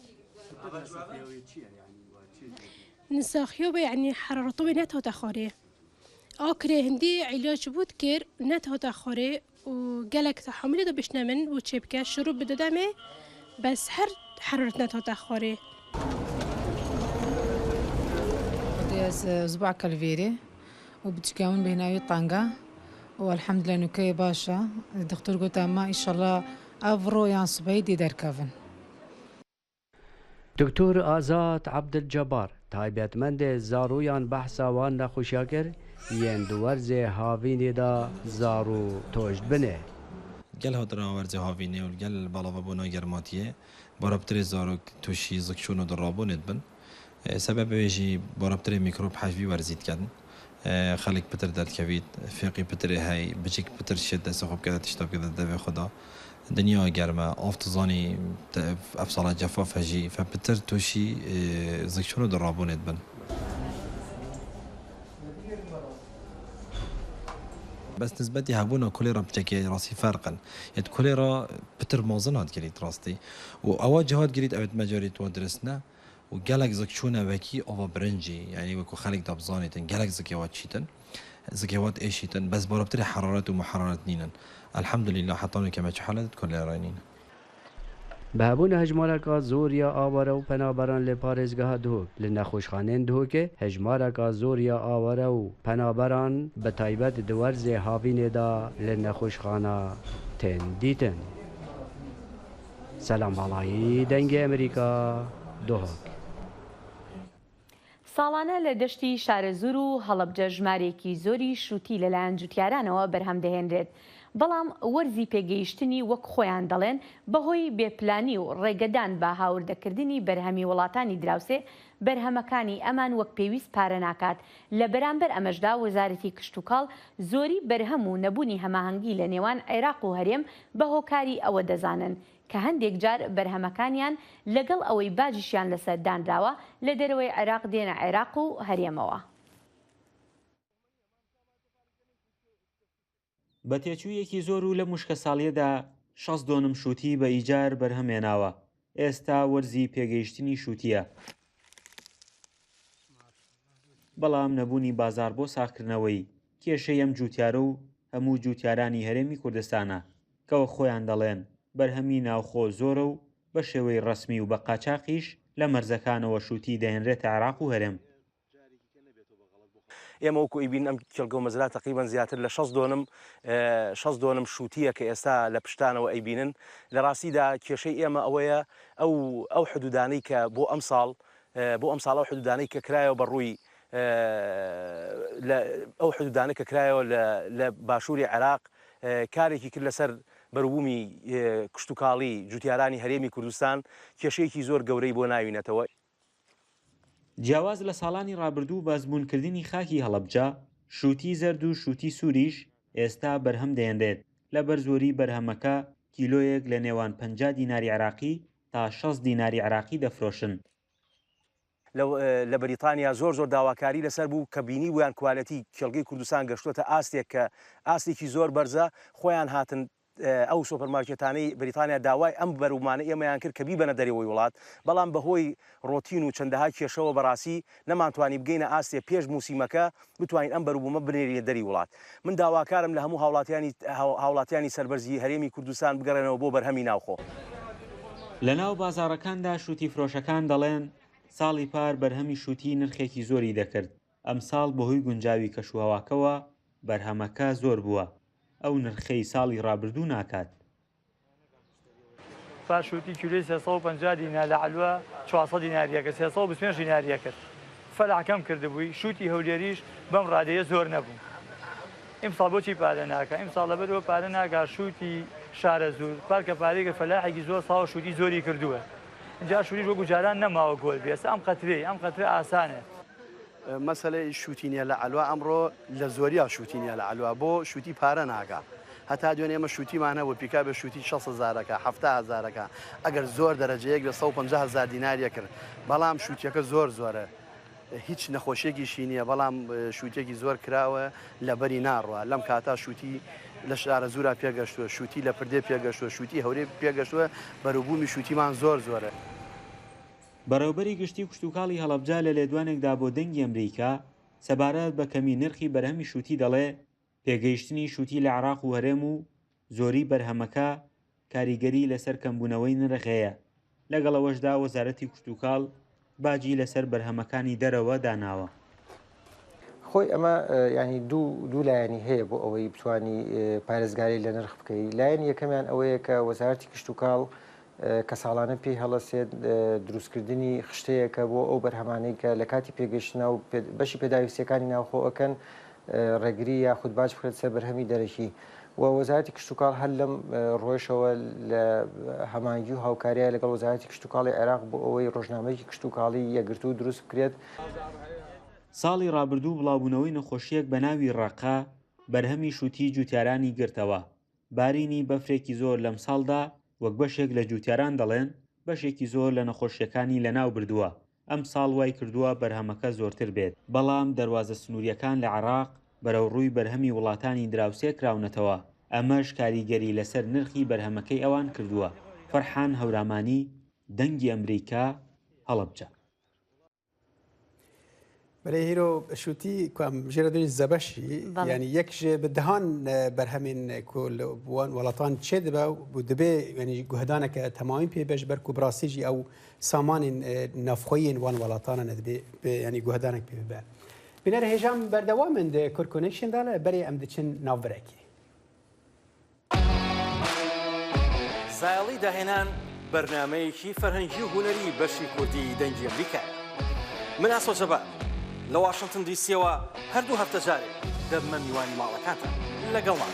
[SPEAKER 24] نساخيو يعني حرارته بيناتها تخاري آكري هندي علاج بود كير ناتها تخاري وقالك تحملي دا باش نامن وتشبكة شروب بدو دامي بس هر حرارت نتوتا خوری
[SPEAKER 4] از أسبوع كالفيري وبتشكاون بهناوي طنجة والحمد لله نكاي باشا الدكتور قلت ما إن شاء الله أفرو يان صبيدي در كافن
[SPEAKER 23] دکتۆر ئازاد عەبدولجەبار تایبەتمەندێ زارویان بەحسا وان نەخۆشیا کرد یەن دووەرزێ هاوینێدا زار و تۆشت بنێ
[SPEAKER 5] گەل هاترا وەرزێ هاوینێ و گەل باڵاوەبوونا گەرماتیە بەرەبترێ زارۆک تووشی زکشون و دڕابوونێت بن سەبەبێژی بەرەبترێ میکرۆب حەجوی وەرزیت کردن خەڵک پتر دەردکەویت فێقی پترێ هەی بچێک پتر شێت دەستە خۆ بکەدە تشتا بکەدە دەوێ خدا دنیا گەرمە ئافتزانی ئەف ساڵە جەفاف هەژی فەپتر تووشی زکشون و دڕابوونێت بن بس نسبتي هبونا كوليرا بتكي راسي فرقا يد كوليرا بتر موزنات قريت راستي واواج جهات قريت اوت ماجوريت ودرسنا وقالك زكشونا وكي اوفا برنجي يعني وكو خلق دابزانيتن قالك زكيوات شيتن زكيوات ايشيتن بس بربتري حرارات ومحرارات نينا الحمد لله حطاني كما حالات كوليرا نينا
[SPEAKER 23] بهبون هجمارکا زوریا آواره و پنابران لپارزگاه دهوک لنخوشخانین دهوکه هجمارکا زوریا آواره و پنابران به تایبت دورز هاوین دا لنخوشخانه تن دیتن سلام بالایی دنگ امریکا دهوک
[SPEAKER 1] ساڵانە لە دەشتی شارەزور و هەڵەبجە ژمارێکی زۆری شووتی لەلایەن جوتیارانەوە بەرهەم دەهێنرێت بەڵام وەرزی پێگەیشتنی وەک خۆیان دەڵێن بەهۆی بێپلانی و ڕێگەدان بە هاوردەکردنی بەرهەمی وڵاتانی دراوسێ بەرهەمەکانی ئەمان وەک پێویست پارە ناکات لە بەرامبەر ئەمەشدا وەزارەتی کشتوکاڵ زۆری بەرهەم و نەبوونی هەماهەنگی لە نێوان عێراق و هەرێم بە هۆکاری ئەوە دەزانن کە هەندێک جار بەرهەمەکانیان لەگەڵ ئەوەی باجیشیان لەسەر دانراوە لە دەرەوەی عێراق دێنە عێراق و هەرێمەوە.
[SPEAKER 6] بە تێچوویەکی زۆر و لە موشکە ساڵیەدا 6 دۆنم شووتی بە ئیجار بەرهەمێناوە ئێستا وەرزی پێگەیشتنی شووتیە بەڵام نەبوونی بازار بۆ ساختکردنەوەی کێشەی ئەم جوتیارە و هەموو جوتیارانی هەرێمی کوردستانە کەوە خۆیان دەڵێن بەرهەمی ناوخۆ زۆرە و بە شێوەی ڕەسمی و بە قاچاقیش لە مەرزەکانەوە شووتی دەهێنرێتە عێراق و هەرێم
[SPEAKER 7] ئێمە وەکو ئیبین ئەم کێڵگە و مەزرا تقریبان زیاتر لە 6 دۆنم شووتیە کە ئێستا لە پشتانەوە ئەیبینن لە ڕاستیدا کێشەی ئێمە ئەوەیە ئەو حدودانەی کە بۆ ئەم ساڵ ئەو حدودانەی کە کرایەوە بەڕووی ئەو حدودانە کە کرایەوە لە باشووری عێراق کارێکی کرد لەسەر بەروبوومی کشتتوکاڵی جوتیارانی هەرێمی کوردستان کێشەیەکی زۆر گەورەی بۆ ناوینێتەوە.
[SPEAKER 6] جیاواز لە ساڵانی ڕابردوو بازبوونکردنی خاکی هەڵەبجە شووتی زەرد و شووتی سووریش ئێستا بەرهەم دەهێنرێت لە بەرزۆری بەرهەمەکە کیلۆیەک لە نێوان 50 دیناری عراقی تا 6 دیناری عراقی دەفرۆشن.
[SPEAKER 7] لە بەریتانیا زۆر داواکاری لەسەر بوو کە بینی بوویان کوالەتی کێڵگەی کوردستان گەشتوتە ئاستێک کە ئاستێکی زۆر بەرزە خۆیان هاتن ئەو سوپەرمارکێتانەی بریتانیا داوای ئەم بەرومانە ئێمەیان کرد کە بیبەنە دەرەوەی وڵات بەڵام بەهۆی ڕۆتین و چەندەها کێشەوە بەڕاستی نەمانتوانی بگەینە ئاستێ پێش موسیمەکە بتوانین ئەم بەروبوومە بنێریە دەری وڵات. من داواکارم لە هەموو هاوڵاتیانی سەربەرزی هەرێمی کوردستان بگەڕێنەوە بۆ بەرهەمی ناوخۆ.
[SPEAKER 6] لە ناو بازاڕەکاندا شووتی فرۆشەکان دەڵێن ساڵی پار بەرهەمی شووتی نرخێکی زۆری دەکرد ئەم ساڵ بەهۆی گونجاوی کەشوهەواکەوە بەرهەمەکە زۆر بووە ئەو نرخەی ساڵی ڕابردوو ناکات.
[SPEAKER 25] فاشوتی کیلوی 350 دینار لە علوە 400 دیناریەکە 325 دیناریە کرد فەلعکەم کردبووی شووتی هەولێریش بەم ڕادەیە زۆر نەبوو. ئیمساڵ بۆچی پارە ناکە ئیمساڵ لەبەرەوە پارە ناکات شووتی شارە زوور پارکە پارێکە فەلاحێکی زۆر ساڵ شووتی زۆری کردووە اینجا شووریش وەکو جاران نەماوە گۆل بێسە ئەم قەترە ئاسانە.
[SPEAKER 26] مەسەلەی شووتینە لە علوە ئەمڕۆ لە زۆریا شووتینە لە علوە بۆ شووتی پارە ناکە هەتا دوێن ئێمە شووتیمانە بۆ پیکا بە شووتی 6,000ەکە 7,000ەکە ئەگەر زۆر دەرەجەیەک لە 150,000 دیناریە کرد بەڵام شووتیەکە زۆرە هیچ نەخۆشیێکیشی نییە بەڵام شووتێکی زۆر کراوە لە بەری ناڕوە لەم کاتا شووتی لە شارە زورا پێگەشتووە شووتی لە پردێ پێگەشتووە شووتی هەورێ پێگەشتووە بەروبوومی شووتیمان زۆرە.
[SPEAKER 6] بەڕێوبەری گشتی کشتتوکاڵی هەڵەبجا لە لێدوانێکدا بۆ دەنگی ئەمریکا سەبارەت بە کەمی نرخی بەرهەمی شووتی دەڵێ پێگەیشتنی شووتی لە عێراق و هەرێم و زۆری بەرهەمەکە کاریگەری لەسەر کەمبوونەوەی نرخەیە لەگەڵەوەشدا وەزارەتی کشتتوکاڵ باجی لەسەر بەرهەمەکانی دەرەوە داناوە.
[SPEAKER 3] خۆی ئەمە ینی دوو لایەنی هەیە بۆ ئەوەی بتوانی پارێزگاری لە نرخ بکەیت. لایەن یەکەمیان ئەوەیە کە وەزارەتی کشتتوکاڵ کە ساڵانە پێی هەڵەسێت دروستکردنی خشتەیەکە بۆ ئەو بەرهەمانەی کە لە کاتی پێگەشتنە و بەشی پێداویستیەکانی ناوخۆەکەن ڕێگری یاخود باج بکرێت سەر بەرهەمی دەرەکی. و وەزارەتی کشتتوکاڵ هەر لەم ڕۆیشەوە لە هەمانگی و هاوکاریە لەگەڵ وەزارەتی کشتتوکاڵی عێراق بۆ ئەوەی ڕۆژنامەیەکی کشتتوکاڵی یەکگرتوو دروست بکرێت.
[SPEAKER 6] ساڵی ڕابردوو بڵاوبوونەوەی نەخۆشیەک بە ناوی ڕەقا بەرهەمی شووتی جوتیارانی گرتەوە. بارینی بەفرێکی زۆر لەم ساڵدا وەک بەشێک لە جوتیاران دەڵێن بەشێکی زۆر لە نەخۆشیەکانی لەناو بردووە. ئەم ساڵ وای کردووە بەرهەمەکە زۆرتر بێت، بەڵام دەواازە سنووریەکان لە عێراق بەرەو ڕووی بەرهەمی وڵاتانی دراوسێ کراونەتەوە. ئەمەش کاریگەری لەسەر نرخی بەرهەمەکەی ئەوان کردووە. فەرحان هەورامانی، دەنگی ئەمریکا، هەڵەبجە.
[SPEAKER 2] بەێ هیرۆ شووتی ژێرە دوی زەبەشی ینی یەکژێ بدەهان بەرهەمین بووان وڵاتان چێ دەبە بوو دەبێ ینی گوهدانەکە تەمامی پێبش بەر و براسیژی ئەو سامانین نافخۆیین وان وڵاتانە نەدەبێ ینی گوهدانێک پێ ببە. بینەرە هێژام بەردەوامن کورکۆنێکشنداە بەرێ ئەم دچن ناوبەرێکی.
[SPEAKER 9] زایڵی داهێنان بەرنمەیەکی فەرهەنگی و هوەری بەشی کوردی دەنگی ئەمریکا. من ئاسۆجەبە لە واشنگتن دیسیەوە هەردوو هەفتە جارێک دەبمە میوانی ماڵەکانتە لەگەڵمان.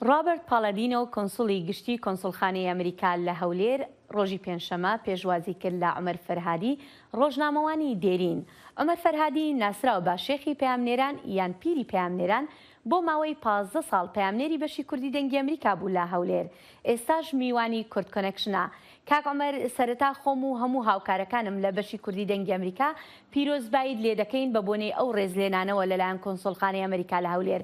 [SPEAKER 1] ڕابرت پاڵەدینە و کۆنسوڵی گشتی کۆنسڵخانەی ئەمریکا لە هەولێر ڕۆژی پێنجشەمە پێشوازی کرد لە عومەر فەرهادی ڕۆژنامەوانی دێرین. عومەر فەرهادی ناسراوە بە شێخی پەیامنێران یان پیری پەیامنێران بۆ ماوەی 15 ساڵ پەیامنێری بەشی کوردی دەنگی ئەمریکا بوو لە هەولێر. ئێستاش میوانی کورد کۆنێکشنە. کاک عومەر سەرەتا خۆم و هەموو هاوکارەکانم لە بەشی کوردی دەنگی ئەمریکا پیرۆزبایت لێ دەکەین بە بۆنەی ئەو ڕێزلێنانەوە لەلایەن کۆنسڵخانەی ئەمریکا لە هەولێر.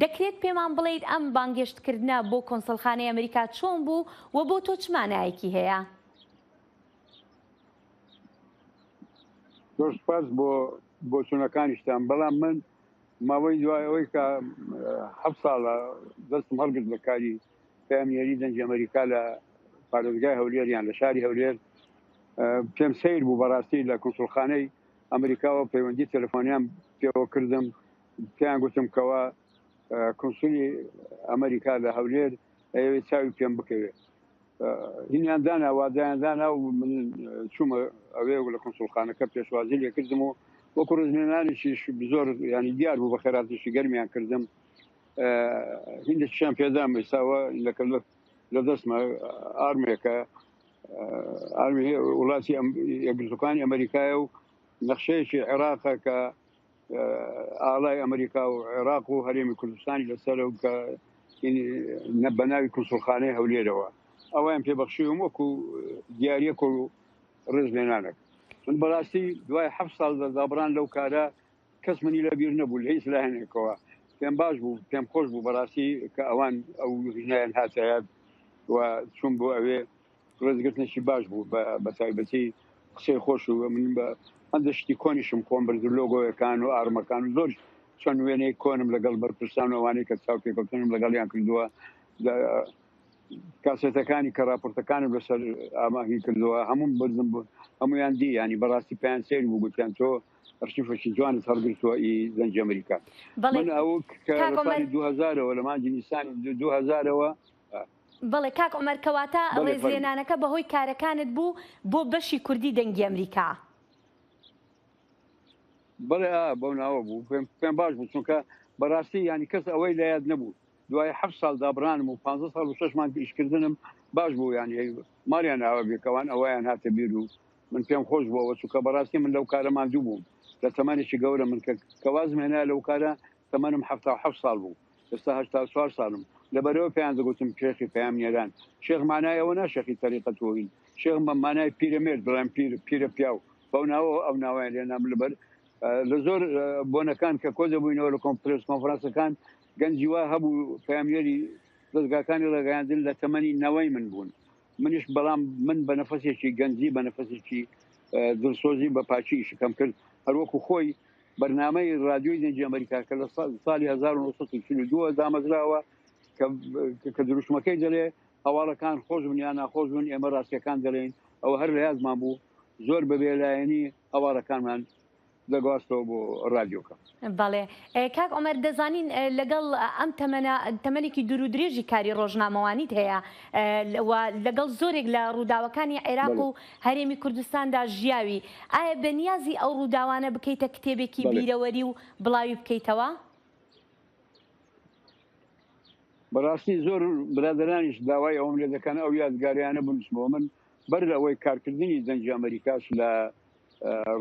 [SPEAKER 1] دەکرێت پێمان بڵێیت ئەم بانگێشتکردنە بۆ کۆنسڵخانەی ئەمریکا چۆن بوو و بۆ تۆ چمانایەکی هەیە؟
[SPEAKER 10] زۆر سپاس بۆ چوونەکانیشتان، بەڵام من ماوەی دوای ئەوەی کە 7 ساڵە دەستم هەڵگرت لە کاری پەیامنێری دەنگی ئەمریکا لە پارێزگای هەولێر یان لە شاری هەولێر پێم سیر بوو بەڕاستی لە کۆنسڵخانەی ئەمریکاوە پەیوەندی تەلەفۆنیان پێوە کردم، پێیان گوتم کەوە کۆنسولی ئەمریکا لە هەولێر ئەوێ چاوی پێم بکەوێت. هینیان دانا وادایان دانا و من چوومە ئەوێ لە کۆنسڵخانەکە پێشوازی لێ کردم و وەکو ڕزمێنانیشی زۆر ینی دیار بوو بە خێراتیشی گەرمیان کردم. هیندێکیان پێدام ئێستاوە لە دەستمە ئارمێکە ئارمی وڵاتی یەکگرتوەکانی ئەمریکایە و نەخشەیەکی عێراقە کە ئاڵای ئەمریکا و عێراق و هەرێمی کوردستانی لەسەر و کە بەناوی کۆنسڵخانەی هەولێرەوە ئەویان پێبەخشیوم وەکو دیارەک و ڕێزلێنانێک. من بەڕاستی دوای 7 ساڵ دەردابڕان لەو کارە کەس منی لەبیر نەبوو لە هیچ لایەنێکەوە. پێم باش بوو، پێم خۆش بوو بەڕاستی کە ئەوان ئەو ژنایان هاتایە و چوون بۆ ئەوێ ڕێزگرتنێکی باش بوو بە تایبەتی قسەی خۆش و من بە هەندێک شتی کۆنیشم خۆم برد لۆگۆیەکان و ئارمەکان و زۆر چۆن وێنەی کۆنم لەگەڵ بەرپرسان و ئەوانەی کە چاو پێکەوتنم لەگەڵیان کردووە، کاسێتەکانی کە راپۆرتەکانم لەسەر ئاماهی کردووە هەموو بردم بوو هەمویان دی ینی بەڕاستی پێیان سیر بوو گوتیان تۆ ئەرشیفێکی جوانت هەڵگرتووە ئی دەنگی ئەمریکا. من ئەو کە لە ساڵی 2000ەوە لە مانگی نیسانی 2000ەوە
[SPEAKER 1] بەڵێ کاک عومەر کەواتە ڕێزلێنانەکە بەهۆی کارەکانت بوو بۆ بەشی کوردی دەنگی ئەمریکا.
[SPEAKER 10] بەڵێ بەو ناوە بوو پێم باش بوو چونکە بەڕاستی ینی کەس ئەوەی لە یاد نەبوو. دوای 7 ساڵ دابرانم و 15 ساڵ و 6 مانگ ئیشکردنم باش بوو ینی ماریان ئاوە بێکەوان ئەویان هاتە بیر و من پێم خۆش بووەوە چونکە بەڕاستی من لەو کارە ماندوو بووم لە تەمانێکی گەورە من کە کەوازم هێنا لەو کارە تەمەنم 77 ساڵ بوو، ئێستا 84 ساڵم. لەبەرەوە پێیان دەگوتم شێخی پەیامنێران. شێخ مانای ئەوە نا شێخی تەریقەتۆین، شێخ مانای پیرەمێرد بڵێن پیرە پیاو بەو ناوە ئەو ناوایان لێنام لەبەر لە زۆر بۆنەکان کە کۆ دەبووینەوە لە کۆنفرنس کۆنفرانسەکان گەنجی وا هەبوو پەیامنێری دەستگاکانی ڕێگەیاندن لە تەمەنی نەوەی من بوون. منیش بەڵام من بە نەفەسێکی گەنجی بە نەفەسێکی دڵسۆزی بە پاچی شکەم کرد هەروەکو خۆی بەرنامەی رادیۆی دەنگی ئەمریکا کە لە ساڵی 1942 دامەزراوە کە دروشمەکەی دەڵێ هەواڵەکان خۆش بن یان ناخۆش بن ئێمە ڕاستیەکان دەڵێن ئەوە هەر لە یازمان بوو زۆر بەبێلایەنی هەواڵەکانمان دەگواستەوە بۆ رادیۆکە.
[SPEAKER 1] بەڵێ کاک عومەر دەزانین لەگەڵ ئەم تەمەنێکی دوور و درێژی کاری ڕۆژنامەوانیت هەیە لەگەڵ زۆرێک لە ڕووداوەکانی عێراق و هەرێمی کوردستاندا ژیاوی ئایا بەنیازی ئەو ڕووداوانە بکەیتە کتێبێکی بیرەوەری و بڵاوی بکەیتەوە؟
[SPEAKER 10] بەڕاستی زۆر برادرانیش داوای ئەوم لێ دەکەن ئەو یادگاریانە بنووسمەوە من بەر لەوەی کارکردنی دەنگی ئەمریکاش لە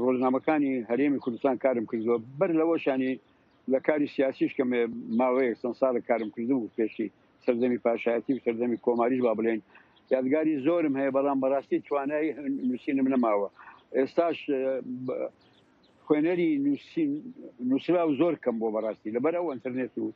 [SPEAKER 10] ڕۆژنامەکانی هەرێمی کوردستان کارم کردووە بەر لەوەشانی لە کاری سیاسیش کە ماوەیەک چەند ساڵە کارم کردو و پێشی سەردەمی پاشایەتی و سەردەمی کۆماریش با بڵێن یادگاری زۆرم هەیە بەڵام بەڕاستی توانای نووسینم نەماوە ئێستاش خوێنەری نووسرا و زۆر کەم بۆ بەڕاستی لەبەر ئەو ئینتەرنێت و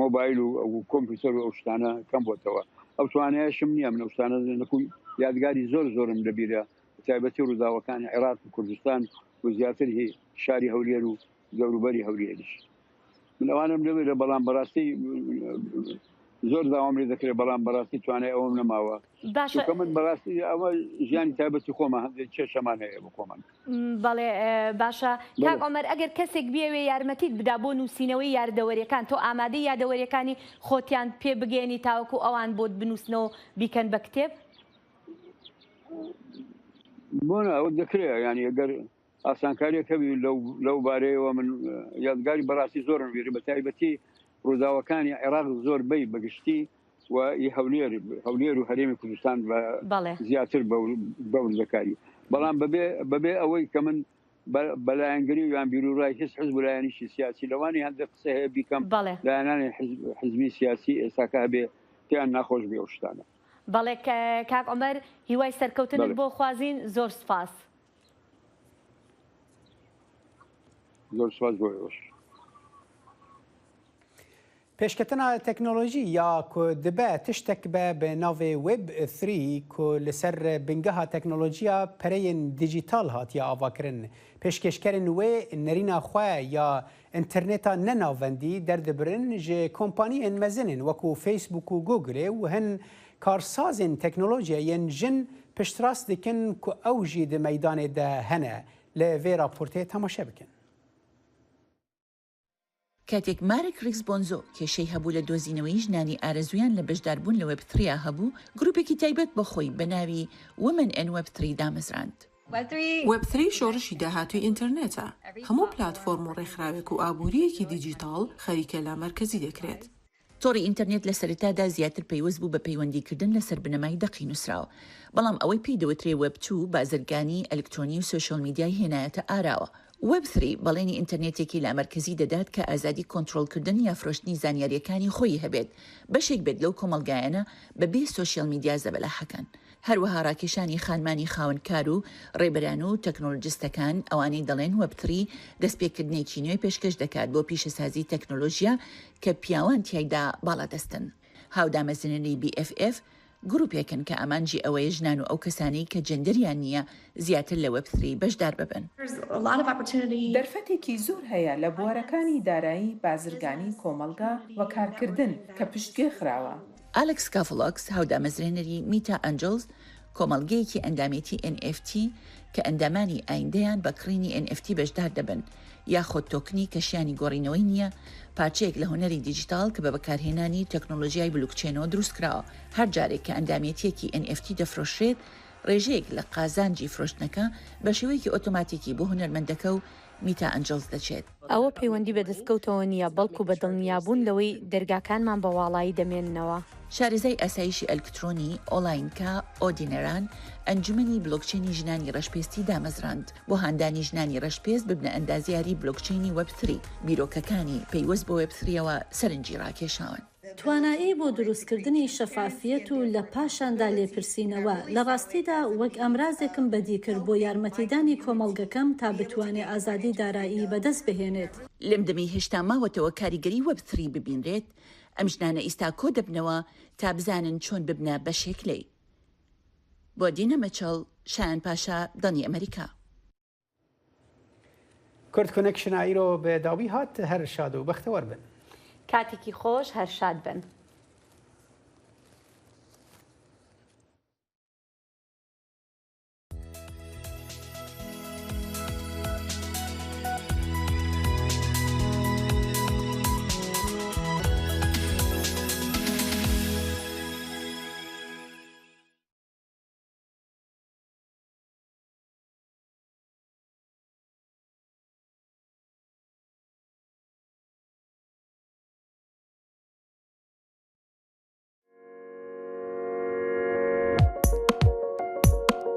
[SPEAKER 10] مۆبایل و کۆمپیوتەر و ئەو شتانە کەم بۆتەوە ئەو توانایشم نییە من ئەو شتانە نەکوی یادگاری زۆرم لەبیرە تایبەتی ڕووداوەکانی عێراق و کوردستان و زیاتر هی شاری هەولێر و دەوروبەری هەولێریش من ئەوانم لەوێرە بەڵام بەڕاستی زۆر داوام لێ دەکرێت بەڵام بەڕاستی توانای ئەوم نەماوە چونکە من بەڕاستی ئەوە ژیانی تایبەتی خۆمە کێشەمان هەیە بۆ خۆمان.
[SPEAKER 1] بەڵێ باشە کاک عومەر ئەگەر کەسێک بێوێ یارمەتیت بدا بۆ نووسینەوەی یاردەوەریەکان تۆ ئامادەی یادەوەریەکانی خۆتیان پێ بگەێنی تاوەکو ئەوان بۆت بنووسنەوە بیکەن بە کتێب؟
[SPEAKER 10] بۆنە ئەوە دەکرێت ینی ئەگەر ئاسانکاریەک هەبی لەو بارەیەوە من یادگاری بەڕاستی زۆرم وێری بە تایبەتی ڕووداوەکانی عێراق زۆر بەی بەگشتی و هەولێر و هەرێمی کوردستان زیاتر بەور دەکاری بەڵام بەبێ ئەوەی کە من بەلایەنگری و یان بیرروڕای هیچ حزب لایەنیشی سیاسی لەوانی هەندێ قسە هەیە بیکەم لایەنانی حزبی سیاسی ئێستاکە هەبێ پێیان ناخۆش بێ ئەو شتانە.
[SPEAKER 1] بەڵێ کاک عومەر هیوای سەرکەوتنت بۆ خوازین زۆر سپاس.
[SPEAKER 10] زۆر سپاس بۆ ئێوەش.
[SPEAKER 2] پێشکەتنا تەکنۆلۆژی یا کو دەبێ تشتێک بە بە ناوێ وێب 3 کو لەسەر بنگەها تەکنۆلۆژیا پەرەیەن دیجیتال هاتیە ئاواکردن پێشکەشکەرن وێ نەرینە خوێ یا ئینتەرنێتا نەناوەندی دەردەبرن ژێ کۆمپانیên مەزنن وەکو فەیسبوک و گوگلێ و هەن کارسازên تەکنۆلۆژیا یەن ژن پشتڕاست دکن کو ئەو ژی di مەیدانê de hene لە vê raportê temaşe bikin.
[SPEAKER 11] کاتێک مارک ریکسبۆنزۆ کێشەی هەبوو لە دۆزینەوەی ژنانی ئارەزویان لە بەشداربوون لە وێب3 هەبوو گروپێکی تایبەت بە خۆی بە ناوی Women in Web3 دامەزراند.
[SPEAKER 18] وeb3 شۆڕشی داهاتووی ئینتەرنێتە. هەموو پلاتفۆرم و ڕێکخراوێک و ئابوووریەکی دیجیتال خەریکە لا مەرکەزی دەکرێت.
[SPEAKER 11] تۆڕی ئینتەرنێت لە سەرەتادا زیاتر پەیوەست بوو بە پەیوەندیکردن لەسەر بنەمای دەقی نووسراوە بەڵام ئەوەی پێی دەوترێ وeb2 بازرگانی ئەلکترۆنی و سۆشیۆل میدیای هێنایەتە ئاراوە. وeb3 بەڵێنی ئینتەرنێتێکی لا مەرکەزی دەدات کە ئازادی کۆنتڕۆڵکردن یا فرۆشتنی زانیاریەکانی خۆی هەبێت بەشێک بێت لەو کۆمەلگایانە بەبێ سۆشیۆل میدیا زەبەلاحەکان. هەروەها ڕاکێشانی خانمانی خاوەنکار و ڕێبەران و تەکنۆلۆجیستەکان ئەوانەی دەڵێن وeb3 دەستپێکردنێکی نوێی پێشکەش دەکات بۆ پیشەسازی تەکنۆلۆژیا کە پیاوان تیایدا باڵادەستن. هاودامەزنەری BFF گروپێکن کە ئامانجی ئەوەیە ژنان و ئەو کەسانی کە جەندەریان نییە زیاتر لە وeb3 بەشدار ببن.
[SPEAKER 12] دەرفەتێکی زۆر هەیە لە بوارەکانی دارایی بازرگانی کۆمەلگا و کارکردن کە پشتگوێ خراوە.
[SPEAKER 11] ئالکس کافلۆکس هاودامەزرێنەری میتا ئەنجلز کۆمەلگەیەکی ئەندامێتی NFT کە ئەندامانی ئایندەیان بە کڕینی NFT بەشدار دەبن یاخۆ تۆکنی کەشیانی گۆڕینەوەی نییە پارچەیەک لە هوەری دیجیتال کە بە بەکارهێنانی تەکنۆلۆژیای بلوکچێنەوە دروست کراوە. هەر جارێک کە ئەندامێتیەکی NFT دەفرۆشرێت ڕێژەیەک لە قازانجی فرۆشتنەکە بە شێوەیەکی ئۆتۆماتیکی بۆ هونەرمەندەکە و میتا ئەنجلز دەچێت.
[SPEAKER 1] ئەوە پەیوەندی بە دەستکەوتەوە نییە بەڵکو بە دڵنیابوون لەوەی دەرگاکانمان بە واڵایی دەمێننەوە.
[SPEAKER 11] شارەزای ئاسایشی ئەلکترۆنی ئۆلاینکا ئۆدینەران ئەنجومەنی بلۆکچێنی ژنانی ڕەشپێستی دامەزراند بۆ هاندانی ژنانی ڕەشپێست ببنە ئەندازیاری بلۆکچێنی وeb3 بیرۆکەکانی پەیوەست بۆ وeb3ەوە سەرنجی ڕاکێشاون.
[SPEAKER 14] توانایی بۆ دروستکردنی شەفافیەت و لە پاشاندا لێپرسینەوە لە ڕاستیدا وەک ئەمرازێکم بەدی کرد بۆ یارمەتیدانی کۆمەڵگەکەم تا بتوانێت ئازادی دارایی بەدەست بهێنێت.
[SPEAKER 11] لەم دەمەی هێشتا ماوەتەوە کاریگەری وeb3 ببینرێت ئەم ژنانە ئیستا کۆ دەبنەوە تا بزانن چۆن ببنە بەشێک لێی. بۆ دینە مەچەڵ شایان پاشا دڵنی ئەمریکا.
[SPEAKER 2] کورد کۆنێکشن ئایرۆ بە داوی هات هەر شاد و بەختەوەر بن.
[SPEAKER 1] کاتێکی خۆش هەر شاد بن.